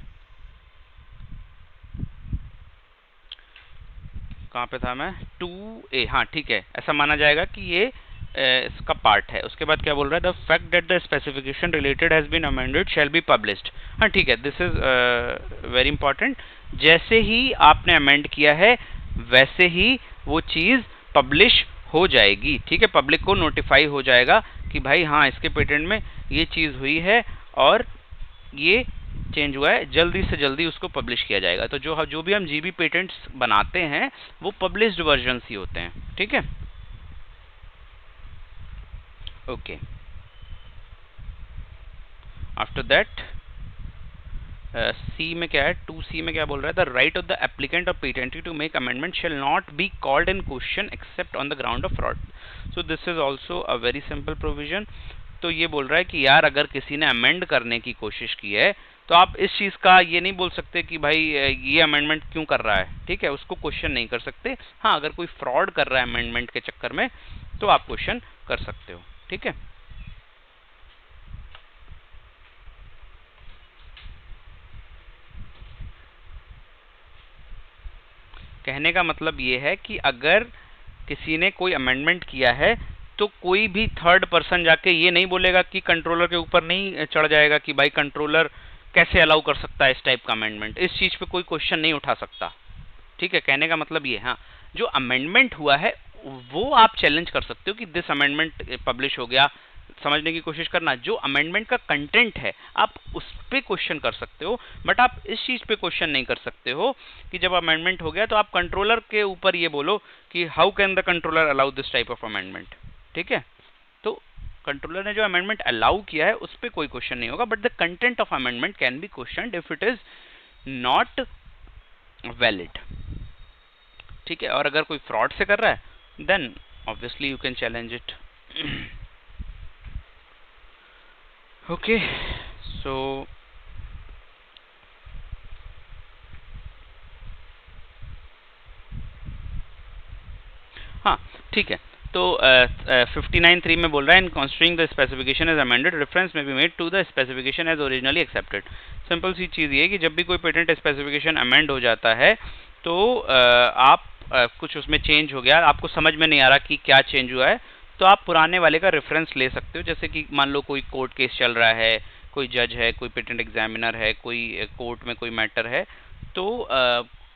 कहाँ पे था मैं? 2A, हाँ ठीक है, ऐसा माना जाएगा कि ये इसका पार्ट है। उसके बाद क्या बोल रहा है? The fact that the specification related has been amended shall be published. हाँ ठीक है, दिस इज वेरी इंपॉर्टेंट। जैसे ही आपने अमेंड किया है वैसे ही वो चीज पब्लिश हो जाएगी। ठीक है, पब्लिक को नोटिफाई हो जाएगा कि भाई हाँ, इसके पेटेंट में ये चीज हुई है और ये चेंज हुआ है, जल्दी से जल्दी उसको पब्लिश किया जाएगा। तो जो भी हम जीबी पेटेंट्स बनाते हैं वो पब्लिश्ड वर्जन्स ही होते हैं। ठीक है, ओके। आफ्टर दैट सी में क्या है? 2C में क्या बोल रहा है? The right of the applicant of patentee to make amendment shall not be called in question except on the ground of fraud. So this is also a very simple provision. तो ये बोल रहा है कि यार अगर किसी ने अमेंड करने की कोशिश की है तो आप इस चीज का ये नहीं बोल सकते कि भाई ये अमेंडमेंट क्यों कर रहा है। ठीक है, उसको क्वेश्चन नहीं कर सकते। हाँ, अगर कोई फ्रॉड कर रहा है अमेंडमेंट के चक्कर में तो आप क्वेश्चन कर सकते हो। ठीक है, कहने का मतलब ये है कि अगर किसी ने कोई अमेंडमेंट किया है तो कोई भी थर्ड पर्सन जाके ये नहीं बोलेगा कि कंट्रोलर के ऊपर नहीं चढ़ जाएगा कि भाई कंट्रोलर कैसे अलाउ कर सकता है इस टाइप का अमेंडमेंट। इस चीज पे कोई क्वेश्चन नहीं उठा सकता। ठीक है, कहने का मतलब ये। हाँ, जो अमेंडमेंट हुआ है वो आप चैलेंज कर सकते हो कि दिस अमेंडमेंट पब्लिश हो गया। समझने की कोशिश करना, जो अमेंडमेंट का कंटेंट है आप उस पे क्वेश्चन कर सकते हो, बट आप इस चीज पे क्वेश्चन नहीं कर सकते हो कि जब अमेंडमेंट हो गया तो आप कंट्रोलर के ऊपर ये बोलो कि how can the controller allow this type of amendment. ठीक है, तो कंट्रोलर ने जो अमेंडमेंट अलाउ किया है उस पे कोई क्वेश्चन नहीं होगा, but the content of amendment can be questioned if it is not valid. ठीक है, और अगर कोई फ्रॉड से कर रहा है then obviously you can challenge it. Okay, so हाँ ठीक है, तो 59(3) में बोल रहा है in considering the specification as amended reference may be made to the specification as originally accepted. Simple सी चीज़ ये है कि जब भी कोई पेटेंट स्पेसिफिकेशन अमेंड हो जाता है तो आप कुछ उसमें चेंज हो गया, आपको समझ में नहीं आ रहा कि क्या चेंज हुआ है, तो आप पुराने वाले का रेफरेंस ले सकते हो। जैसे कि मान लो कोई कोर्ट केस चल रहा है, कोई जज है, कोई पेटेंट एग्जामिनर है, कोई कोर्ट में कोई मैटर है, तो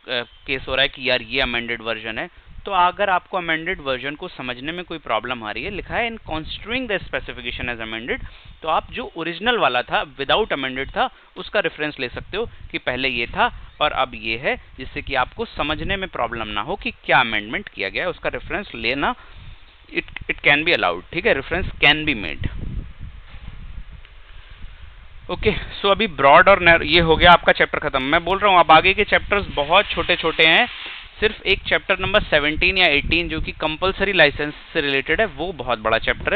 केस हो रहा है कि यार ये अमेंडेड वर्जन है। तो अगर आपको अमेंडेड वर्जन को समझने में कोई प्रॉब्लम आ रही है, लिखा है in considering the specification as amended, तो आप जो ओरिजिनल वाला था विदाउट अमेंडेड था उसका रेफरेंस ले सकते हो कि पहले ये था और अब ये है, जिससे कि आपको समझने में प्रॉब्लम ना हो कि क्या अमेंडमेंट किया गया है। उसका रेफरेंस लेना इट कैन बी अलाउड। ठीक है, reference can be made. Okay, so अभी ब्रॉड और ये हो गया आपका चैप्टर खत्म। मैं बोल रहा हूँ अब आगे के चैप्टर्स बहुत छोटे छोटे हैं। सिर्फ एक चैप्टर नंबर 17 या 18 जो कि कंपलसरी लाइसेंस से रिलेटेड है वो बहुत बड़ा चैप्टर है।